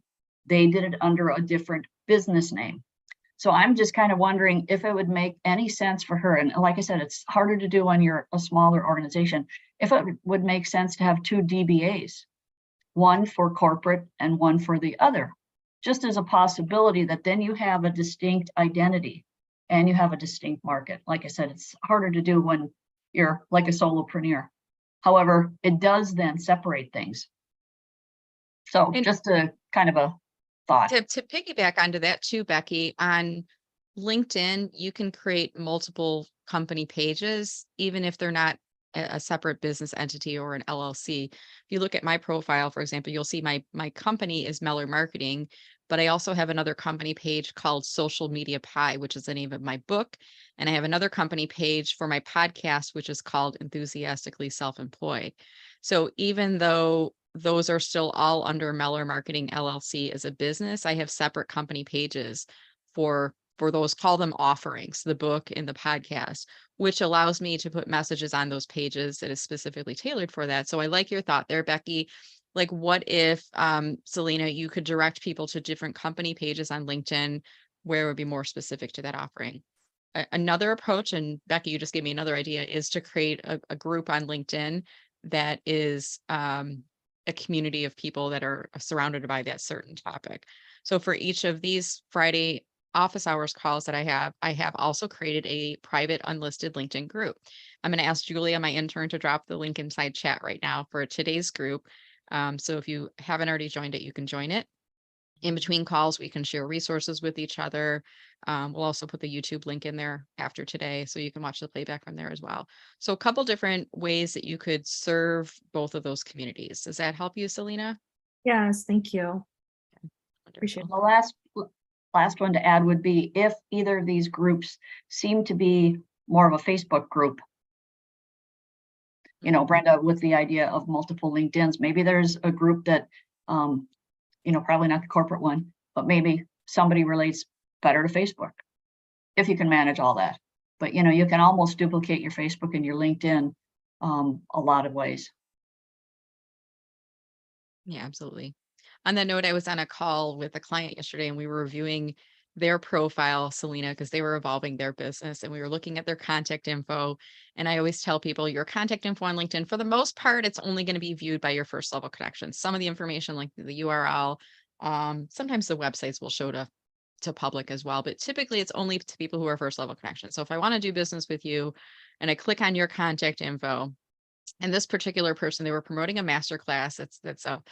they did it under a different business name. So I'm just kind of wondering if it would make any sense for her. And like I said, it's harder to do when you're a smaller organization. If it would make sense to have 2 DBAs, one for corporate and one for the other, just as a possibility that then you have a distinct identity and you have a distinct market. Like I said, it's harder to do when you're like a solopreneur. However, it does then separate things. So And- just a kind of a thought. To piggyback onto that too, Becky, on LinkedIn, you can create multiple company pages, even if they're not a separate business entity or an LLC. If you look at my profile, for example, you'll see my company is Meller Marketing, but I also have another company page called Social Media Pie, which is the name of my book. And I have another company page for my podcast, which is called Enthusiastically Self-Employed. So even though those are still all under Meller Marketing LLC as a business, I have separate company pages for those, call them offerings, the book and the podcast, which allows me to put messages on those pages that is specifically tailored for that. So I like your thought there, Becky. Like, what if, Selena, you could direct people to different company pages on LinkedIn where it would be more specific to that offering? Another approach, and Becky, you just gave me another idea, is to create a group on LinkedIn that is a community of people that are surrounded by that certain topic. So for each of these Friday office hours calls that I have also created a private unlisted LinkedIn group. I'm going to ask Julia, my intern, to drop the link inside chat right now for today's group. So if you haven't already joined it, you can join it. In between calls, we can share resources with each other. We'll also put the YouTube link in there after today, so you can watch the playback from there as well. So a couple different ways that you could serve both of those communities. Does that help you, Selena? Yes, thank you. Appreciate The last one to add would be if either of these groups seem to be more of a Facebook group. You know, Brenda, with the idea of multiple LinkedIns, maybe there's a group that, you know, probably not the corporate one, but maybe somebody relates better to Facebook, if you can manage all that. But, you know, you can almost duplicate your Facebook and your LinkedIn a lot of ways. Yeah, absolutely. On that note, I was on a call with a client yesterday and we were reviewing their profile, Selena, because they were evolving their business and we were looking at their contact info. And I always tell people your contact info on LinkedIn, for the most part, it's only going to be viewed by your first level connections. Some of the information like the URL, sometimes the websites will show to public as well, but typically it's only to people who are first level connections. So if I want to do business with you and I click on your contact info, and this particular person, they were promoting a masterclass. That's a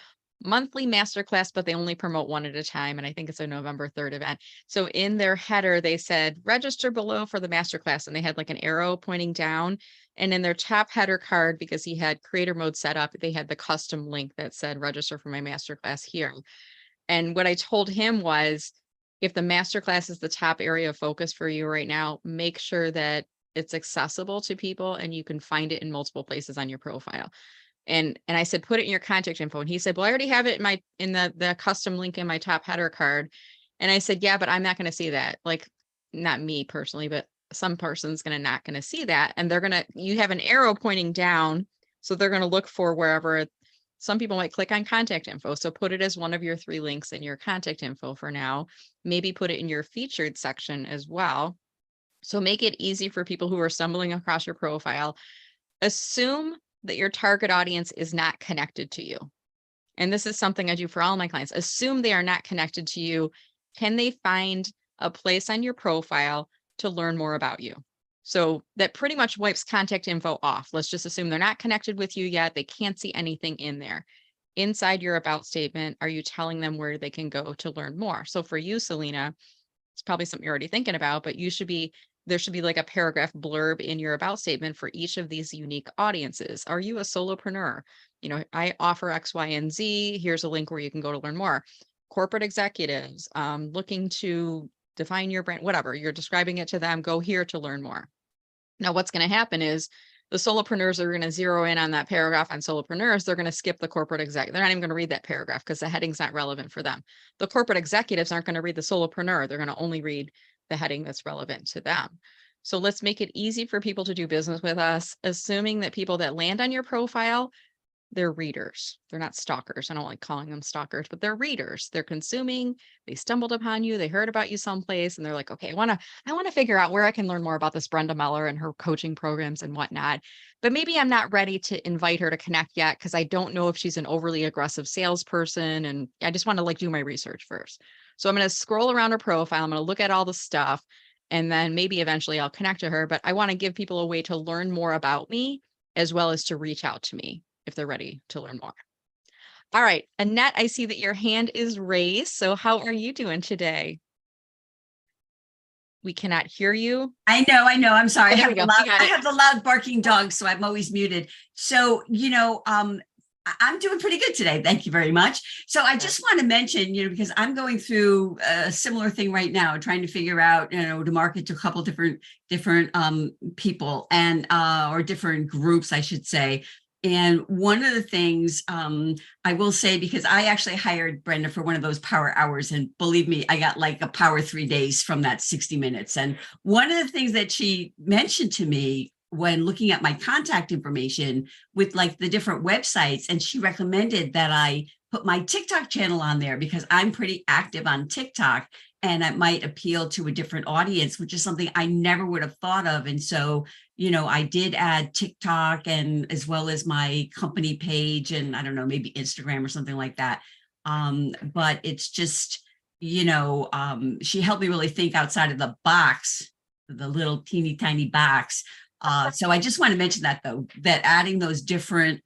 monthly masterclass, but they only promote one at a time. And I think it's a November 3rd event. So in their header, they said, register below for the masterclass. And they had like an arrow pointing down. And in their top header card, because he had creator mode set up, they had the custom link that said, register for my masterclass here. And what I told him was, if the masterclass is the top area of focus for you right now, make sure that it's accessible to people and you can find it in multiple places on your profile. And I said, put it in your contact info. And he said, well, I already have it in the custom link in my top header card. And I said, yeah, but I'm not going to see that. Like, not me personally, but some person's not going to see that. And you have an arrow pointing down. So they're going to look for wherever. Some people might click on contact info. So put it as one of your 3 links in your contact info for now. Maybe put it in your featured section as well. So make it easy for people who are stumbling across your profile. Assume that your target audience is not connected to you. And this is something I do for all my clients. Assume they are not connected to you. Can they find a place on your profile to learn more about you? So that pretty much wipes contact info off. Let's just assume they're not connected with you yet. They can't see anything in there. Inside your about statement, are you telling them where they can go to learn more? So for you, Selena, it's probably something you're already thinking about, but there should be like a paragraph blurb in your about statement for each of these unique audiences. Are you a solopreneur? You know, I offer X, Y, and Z. Here's a link where you can go to learn more. Corporate executives looking to define your brand, whatever, you're describing it to them, go here to learn more. Now, what's going to happen is the solopreneurs are going to zero in on that paragraph on solopreneurs. They're going to skip the corporate exec. They're not even going to read that paragraph because the heading's not relevant for them. The corporate executives aren't going to read the solopreneur. They're going to only read the heading that's relevant to them. So let's make it easy for people to do business with us, assuming that people that land on your profile, they're readers. They're not stalkers. I don't like calling them stalkers, but they're readers. They're consuming. They stumbled upon you. They heard about you someplace and they're like, okay, I want to figure out where I can learn more about this Brenda Meller and her coaching programs and whatnot. But maybe I'm not ready to invite her to connect yet because I don't know if she's an overly aggressive salesperson. And I just want to like do my research first. So I'm going to scroll around her profile. I'm going to look at all the stuff and then maybe eventually I'll connect to her. But I want to give people a way to learn more about me as well as to reach out to me if they're ready to learn more. All right, Annette, I see that your hand is raised. So how are you doing today? We cannot hear you. I know. I'm sorry. Oh, there we go. We got I it. have the loud barking dog, so I'm always muted. So, I'm doing pretty good today. Thank you very much. So I just want to mention, because I'm going through a similar thing right now, trying to figure out, to market to a couple different people and or different groups, I should say. And one of the things I will say, because I actually hired Brenda for one of those power hours, and believe me, I got like a power 3 days from that 60 minutes. And one of the things that she mentioned to me when looking at my contact information with like the different websites, and she recommended that I put my TikTok channel on there because I'm pretty active on TikTok and it might appeal to a different audience, which is something I never would have thought of. And so, I did add TikTok and as well as my company page and I don't know, maybe Instagram or something like that. But it's just, she helped me really think outside of the box, the little teeny tiny box. So I just want to mention that though, that adding those different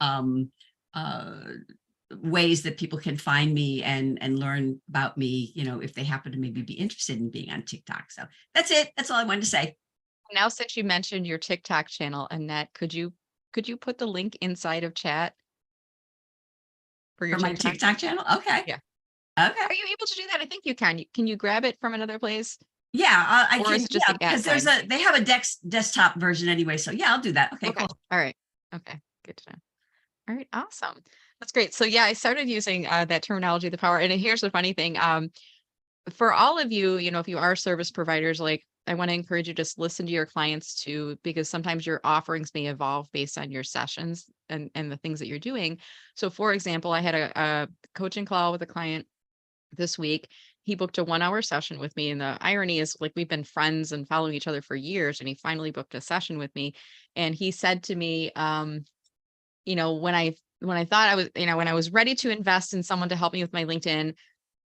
ways that people can find me and learn about me, if they happen to maybe be interested in being on TikTok. So that's it. That's all I wanted to say. Now, since you mentioned your TikTok channel, Annette, could you put the link inside of chat for your For my TikTok channel? Okay. Yeah. Okay. Are you able to do that? I think you can. Can you grab it from another place? Yeah, I Or can. is it just Yeah, the ad because side? they have a desktop version anyway. So yeah, I'll do that. Okay, cool. All right. Okay. Good to know. All right. Awesome. That's great. So yeah, I started using that terminology, the power. And here's the funny thing. For all of you, if you are service providers, like I want to encourage you to just listen to your clients too, because sometimes your offerings may evolve based on your sessions and the things that you're doing. So for example, I had a coaching call with a client this week. He booked a 1 hour session with me. And the irony is like, we've been friends and following each other for years. And he finally booked a session with me. And he said to me, when I thought I was, when I was ready to invest in someone to help me with my LinkedIn,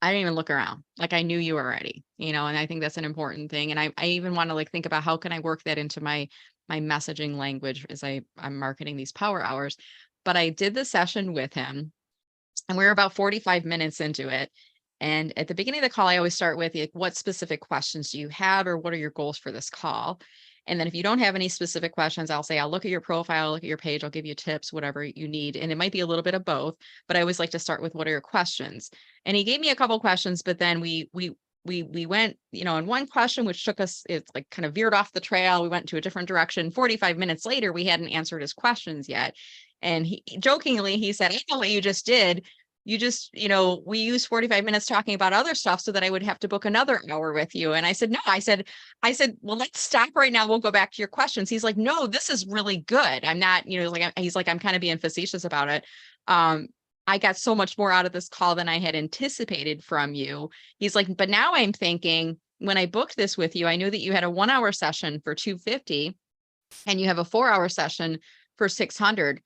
I didn't even look around. Like I knew you already, and I think that's an important thing. And I even want to like think about how can I work that into my messaging language as I'm marketing these power hours. But I did the session with him and we were about 45 minutes into it. And at the beginning of the call, I always start with like, what specific questions do you have or what are your goals for this call? And then if you don't have any specific questions, I'll say, I'll look at your profile, look at your page, I'll give you tips, whatever you need. And it might be a little bit of both, but I always like to start with what are your questions? And he gave me a couple questions, but then we went, in one question, which took us, it's like kind of veered off the trail. We went to a different direction. 45 minutes later, we hadn't answered his questions yet. And he jokingly, he said, I know what you just did. You just, we used 45 minutes talking about other stuff so that I would have to book another hour with you. And I said, no, I said, well, let's stop right now. We'll go back to your questions. He's like, no, this is really good. I'm not, he's like, I'm kind of being facetious about it. I got so much more out of this call than I had anticipated from you. He's like, but now I'm thinking when I booked this with you, I knew that you had a 1 hour session for $250 and you have a 4 hour session for $600.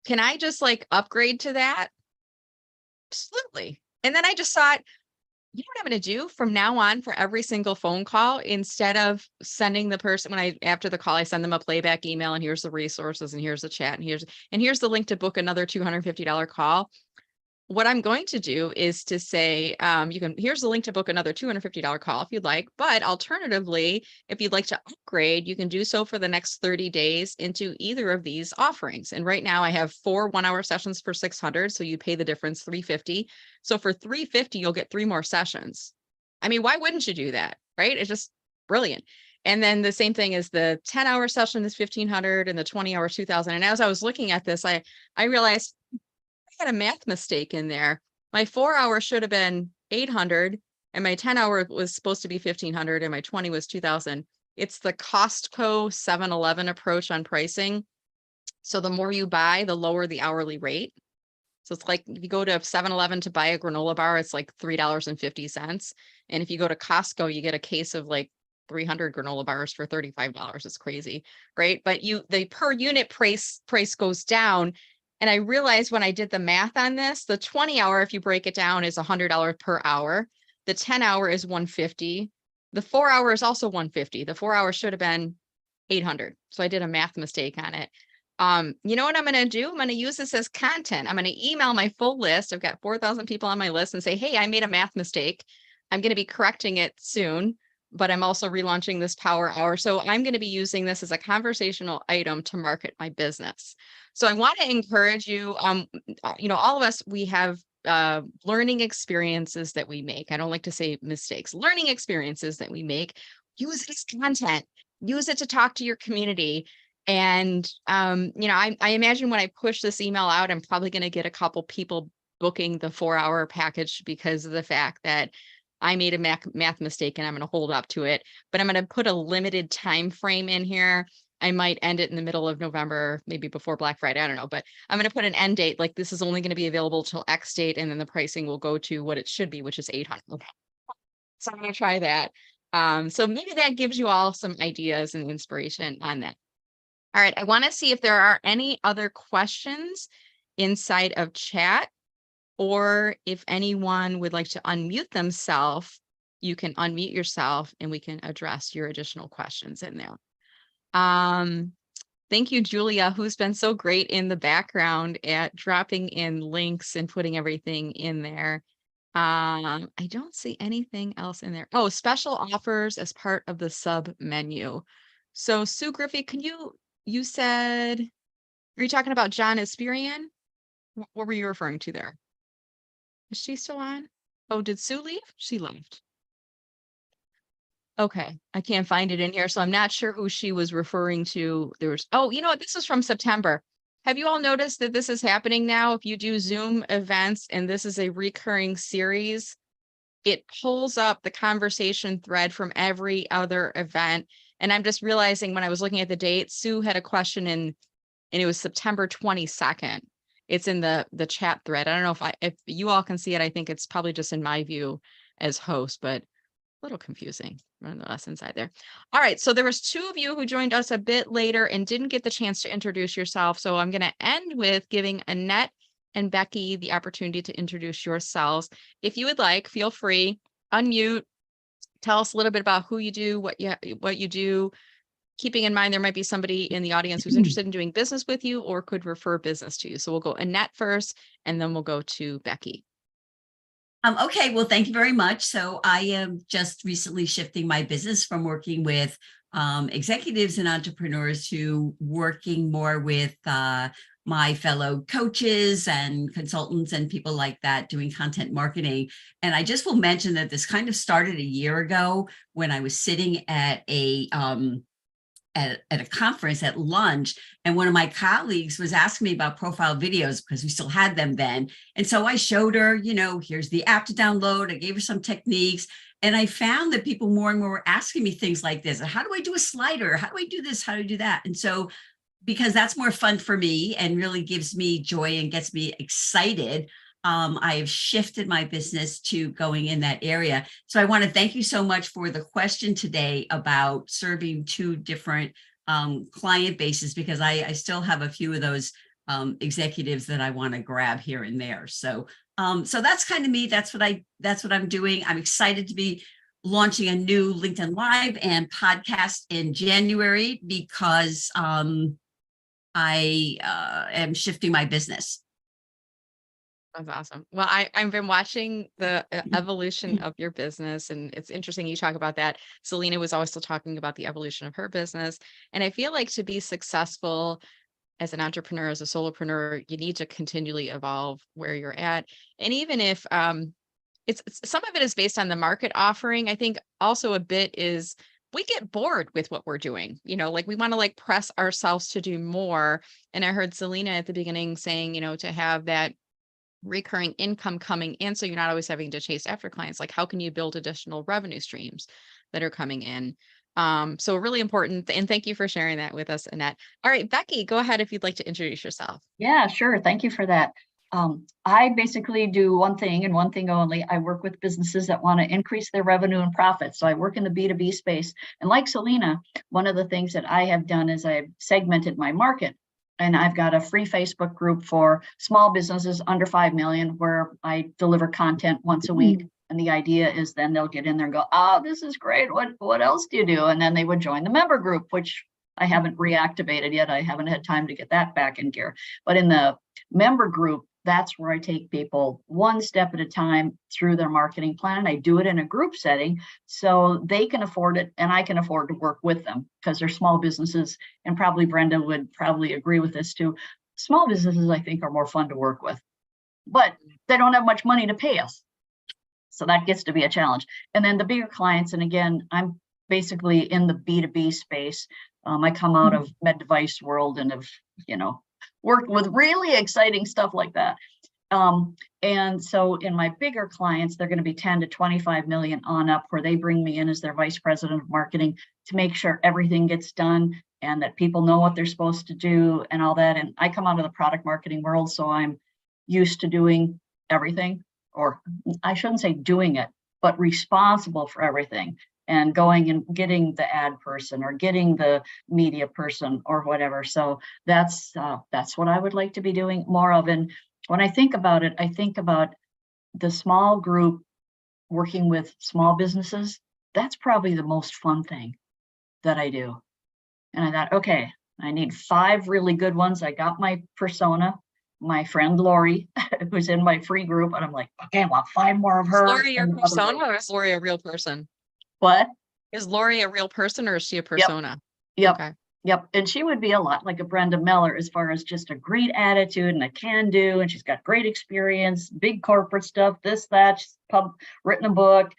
Can I just like upgrade to that? Absolutely. And then I just thought, you know what I'm going to do from now on for every single phone call, instead of sending the person after the call, I send them a playback email and here's the resources and here's the chat and here's the link to book another $250 call. What I'm going to do is to say, here's the link to book another $250 call if you'd like, but alternatively, if you'd like to upgrade, you can do so for the next 30 days into either of these offerings. And right now I have 4 1 hour sessions for $600. So you pay the difference, $350. So for $350, you'll get 3 more sessions. I mean, why wouldn't you do that? Right? It's just brilliant. And then the same thing is the 10-hour session is 1,500 and the 20 hours 2,000. And as I was looking at this, I realized I had a math mistake in there. My 4-hour should have been 800 and my 10-hour was supposed to be 1,500 and my 20 was 2,000. It's the Costco 7-Eleven approach on pricing. So the more you buy, the lower the hourly rate. So it's like if you go to 7-Eleven to buy a granola bar, it's like $3.50. And if you go to Costco, you get a case of like 300 granola bars for $35. It's crazy, right? But the per unit price goes down. And I realized when I did the math on this, the 20-hour, if you break it down, is $100 per hour. The 10-hour is $150. The 4-hour is also $150. The 4-hour should have been $800. So I did a math mistake on it. You know what I'm going to do? I'm going to use this as content. I'm going to email my full list. I've got 4,000 people on my list and say, hey, I made a math mistake. I'm going to be correcting it soon, but I'm also relaunching this Power Hour. So I'm going to be using this as a conversational item to market my business. So I want to encourage you, all of us, we have learning experiences that we make. I don't like to say mistakes, learning experiences that we make. Use it as content, use it to talk to your community. And, I imagine when I push this email out, I'm probably going to get a couple people booking the 4-hour package because of the fact that I made a math mistake and I'm going to hold up to it, but I'm going to put a limited time frame in here. I might end it in the middle of November, maybe before Black Friday. I don't know, but I'm going to put an end date. Like this is only going to be available till X date. And then the pricing will go to what it should be, which is 800. So I'm going to try that. So maybe that gives you all some ideas and inspiration on that. All right, I want to see if there are any other questions inside of chat, or if anyone would like to unmute themselves, you can unmute yourself and we can address your additional questions in there. Thank you, Julia, who's been so great in the background at dropping in links and putting everything in there. I don't see anything else in there. Oh, special offers as part of the sub menu. So Sue Griffey, you said, are you talking about John Esperian? What were you referring to there? Is she still on? Oh, did Sue leave? She left. Okay, I can't find it in here, so I'm not sure who she was referring to. This is from September. Have you all noticed that this is happening now? If you do Zoom events and this is a recurring series, it pulls up the conversation thread from every other event. And I'm just realizing when I was looking at the date, Sue had a question and it was September 22nd. It's in the chat thread. I don't know if you all can see it. I think it's probably just in my view as host, but a little confusing nonetheless inside there. All right. So there was 2 of you who joined us a bit later and didn't get the chance to introduce yourself. So I'm going to end with giving Annette and Becky the opportunity to introduce yourselves. If you would like, feel free, unmute, tell us a little bit about who you do, what you do, keeping in mind there might be somebody in the audience who's interested in doing business with you or could refer business to you. So we'll go Annette first, and then we'll go to Becky. Okay, well, thank you very much. So I am just recently shifting my business from working with executives and entrepreneurs to working more with my fellow coaches and consultants and people like that doing content marketing. And I just will mention that this kind of started a year ago when I was sitting at a conference at lunch, and one of my colleagues was asking me about profile videos because we still had them then. And so I showed her, here's the app to download. I gave her some techniques, and I found that people more and more were asking me things like this. How do I do a slider? How do I do this? How do I do that? And so because that's more fun for me and really gives me joy and gets me excited, I have shifted my business to going in that area. So I want to thank you so much for the question today about serving 2 different client bases, because I still have a few of those executives that I want to grab here and there. So that's kind of me. That's what I'm doing. I'm excited to be launching a new LinkedIn Live and podcast in January because I am shifting my business. That's awesome. Well, I've been watching the evolution of your business, and it's interesting you talk about that. Selena was also talking about the evolution of her business. And I feel like to be successful as an entrepreneur, as a solopreneur, you need to continually evolve where you're at. And even if some of it is based on the market offering. I think also a bit is we get bored with what we're doing, like we want to like press ourselves to do more. And I heard Selena at the beginning saying, to have that recurring income coming in. So you're not always having to chase after clients. Like how can you build additional revenue streams that are coming in? So really important. And thank you for sharing that with us, Annette. All right, Becky, go ahead if you'd like to introduce yourself. Yeah, sure. Thank you for that. I basically do one thing and one thing only. I work with businesses that want to increase their revenue and profit. So I work in the B2B space. And like Selena, one of the things that I have done is I've segmented my market. And I've got a free Facebook group for small businesses under 5 million where I deliver content once a week. And the idea is then they'll get in there and go, oh, this is great. What else do you do? And then they would join the member group, which I haven't reactivated yet. I haven't had time to get that back in gear. But in the member group, that's where I take people one step at a time through their marketing plan. I do it in a group setting so they can afford it and I can afford to work with them because they're small businesses. And probably Brenda would probably agree with this too. Small businesses, I think, are more fun to work with, but they don't have much money to pay us. So that gets to be a challenge. And then the bigger clients, and again, I'm basically in the B2B space. I come out of med device world and have, worked with really exciting stuff like that. And so in my bigger clients, they're going to be 10 to 25 million on up, where they bring me in as their vice president of marketing to make sure everything gets done and that people know what they're supposed to do and all that. And I come out of the product marketing world, so I'm used to doing everything, or I shouldn't say doing it, but responsible for everything. And going and getting the ad person or getting the media person or whatever. So that's what I would like to be doing more of. And when I think about it, I think about the small group working with small businesses. That's probably the most fun thing that I do. And I thought, okay, I need 5 really good ones. I got my persona, my friend Lori, who's in my free group. And I'm like, okay, I want 5 more of her. Is Lori your persona or is Lori a real person? What? Is Lori a real person or is she a persona? Yep. Okay. Yep. And she would be a lot like a Brenda Miller as far as just a great attitude and a can do. And she's got great experience, big corporate stuff, this, that, she's written a book,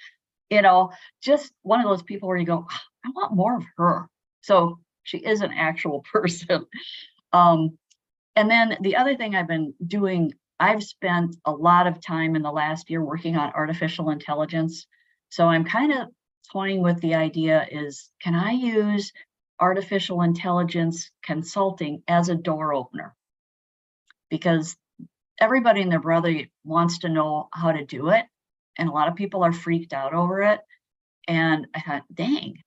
just one of those people where you go, I want more of her. So she is an actual person. And then the other thing I've been doing, I've spent a lot of time in the last year working on artificial intelligence. So I'm kind of toying with the idea is, can I use artificial intelligence consulting as a door opener? Because everybody and their brother wants to know how to do it. And a lot of people are freaked out over it. And I thought, dang,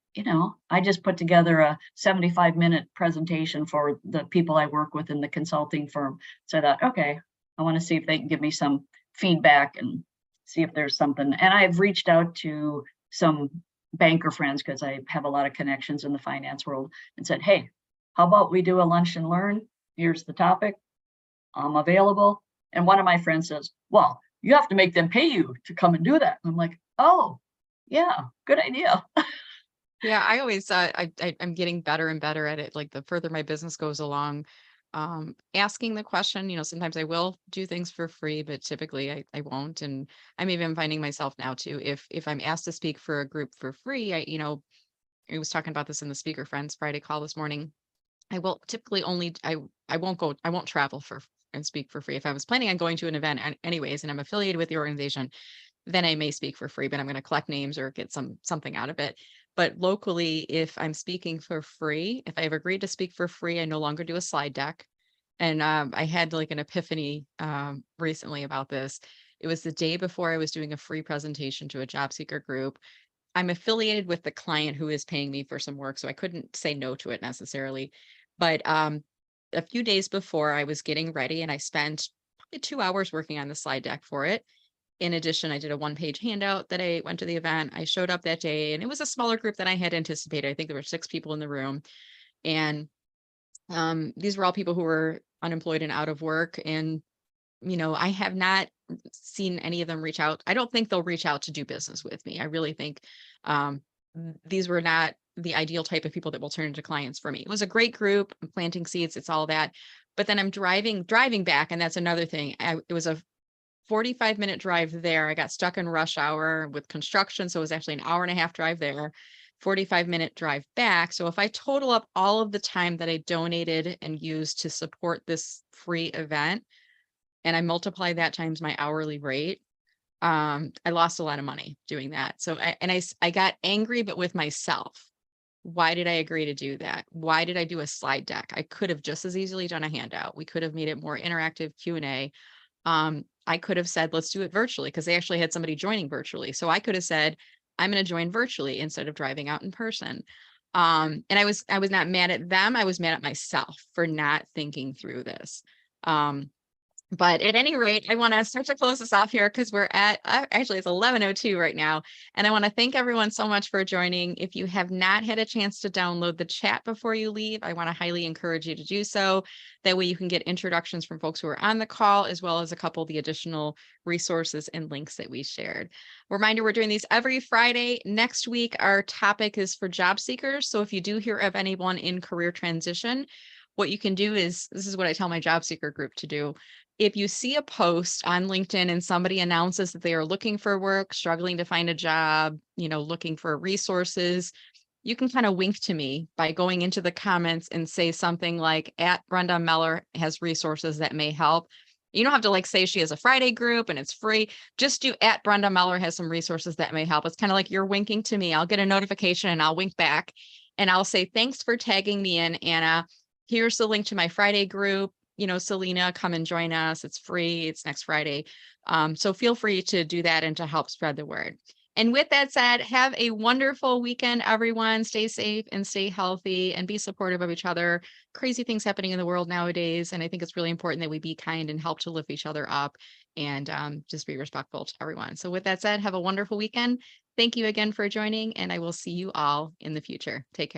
I just put together a 75-minute presentation for the people I work with in the consulting firm. So I thought, okay, I want to see if they can give me some feedback and see if there's something. And I've reached out to some banker friends because I have a lot of connections in the finance world and said, hey, how about we do a lunch and learn? Here's the topic. I'm available. And one of my friends says, well, you have to make them pay you to come and do that. I'm like, oh, yeah, good idea. Yeah, I always I'm getting better and better at it. Like the further my business goes along, asking the question, sometimes I will do things for free, but typically I won't. And I'm even finding myself now too, if I'm asked to speak for a group for free, I was talking about this in the Speaker Friends Friday call this morning. I will typically I won't travel and speak for free. If I was planning on going to an event anyways, and I'm affiliated with the organization, then I may speak for free, but I'm going to collect names or get something out of it. But locally, if I'm speaking for free, if I've agreed to speak for free, I no longer do a slide deck. And I had like an epiphany recently about this. It was the day before I was doing a free presentation to a job seeker group. I'm affiliated with the client who is paying me for some work, so I couldn't say no to it necessarily. But a few days before, I was getting ready and I spent probably 2 hours working on the slide deck for it. In addition, I did a 1-page handout that I went to the event. I showed up that day and it was a smaller group than I had anticipated. I think there were 6 people in the room. And these were all people who were unemployed and out of work. And, I have not seen any of them reach out. I don't think they'll reach out to do business with me. I really think these were not the ideal type of people that will turn into clients for me. It was a great group. I'm planting seeds. It's all that. But then I'm driving back. And that's another thing. It was a 45-minute drive there. I got stuck in rush hour with construction. So it was actually an hour and a half drive there, 45-minute drive back. So if I total up all of the time that I donated and used to support this free event, and I multiply that times my hourly rate, I lost a lot of money doing that. So I got angry, but with myself. Why did I agree to do that? Why did I do a slide deck? I could have just as easily done a handout. We could have made it more interactive Q&A. I could have said, let's do it virtually, because they actually had somebody joining virtually. So I could have said, I'm going to join virtually instead of driving out in person. And I was not mad at them. I was mad at myself for not thinking through this. But at any rate, I want to start to close this off here because we're at, actually it's 11:02 right now. And I want to thank everyone so much for joining. If you have not had a chance to download the chat before you leave, I want to highly encourage you to do so. That way you can get introductions from folks who are on the call, as well as a couple of the additional resources and links that we shared. Reminder, we're doing these every Friday. Next week, our topic is for job seekers. So if you do hear of anyone in career transition, what you can do is, this is what I tell my job seeker group to do. If you see a post on LinkedIn and somebody announces that they are looking for work, struggling to find a job, looking for resources, you can kind of wink to me by going into the comments and say something like, @Brenda Meller has resources that may help. You don't have to say she has a Friday group and it's free. Just do @Brenda Meller has some resources that may help. It's kind of like you're winking to me. I'll get a notification and I'll wink back and I'll say, thanks for tagging me in, Anna. Here's the link to my Friday group. Selena, come and join us. It's free. It's next Friday. So feel free to do that and to help spread the word. And with that said, have a wonderful weekend, everyone. Stay safe and stay healthy and be supportive of each other. Crazy things happening in the world nowadays. And I think it's really important that we be kind and help to lift each other up and just be respectful to everyone. So with that said, have a wonderful weekend. Thank you again for joining, and I will see you all in the future. Take care.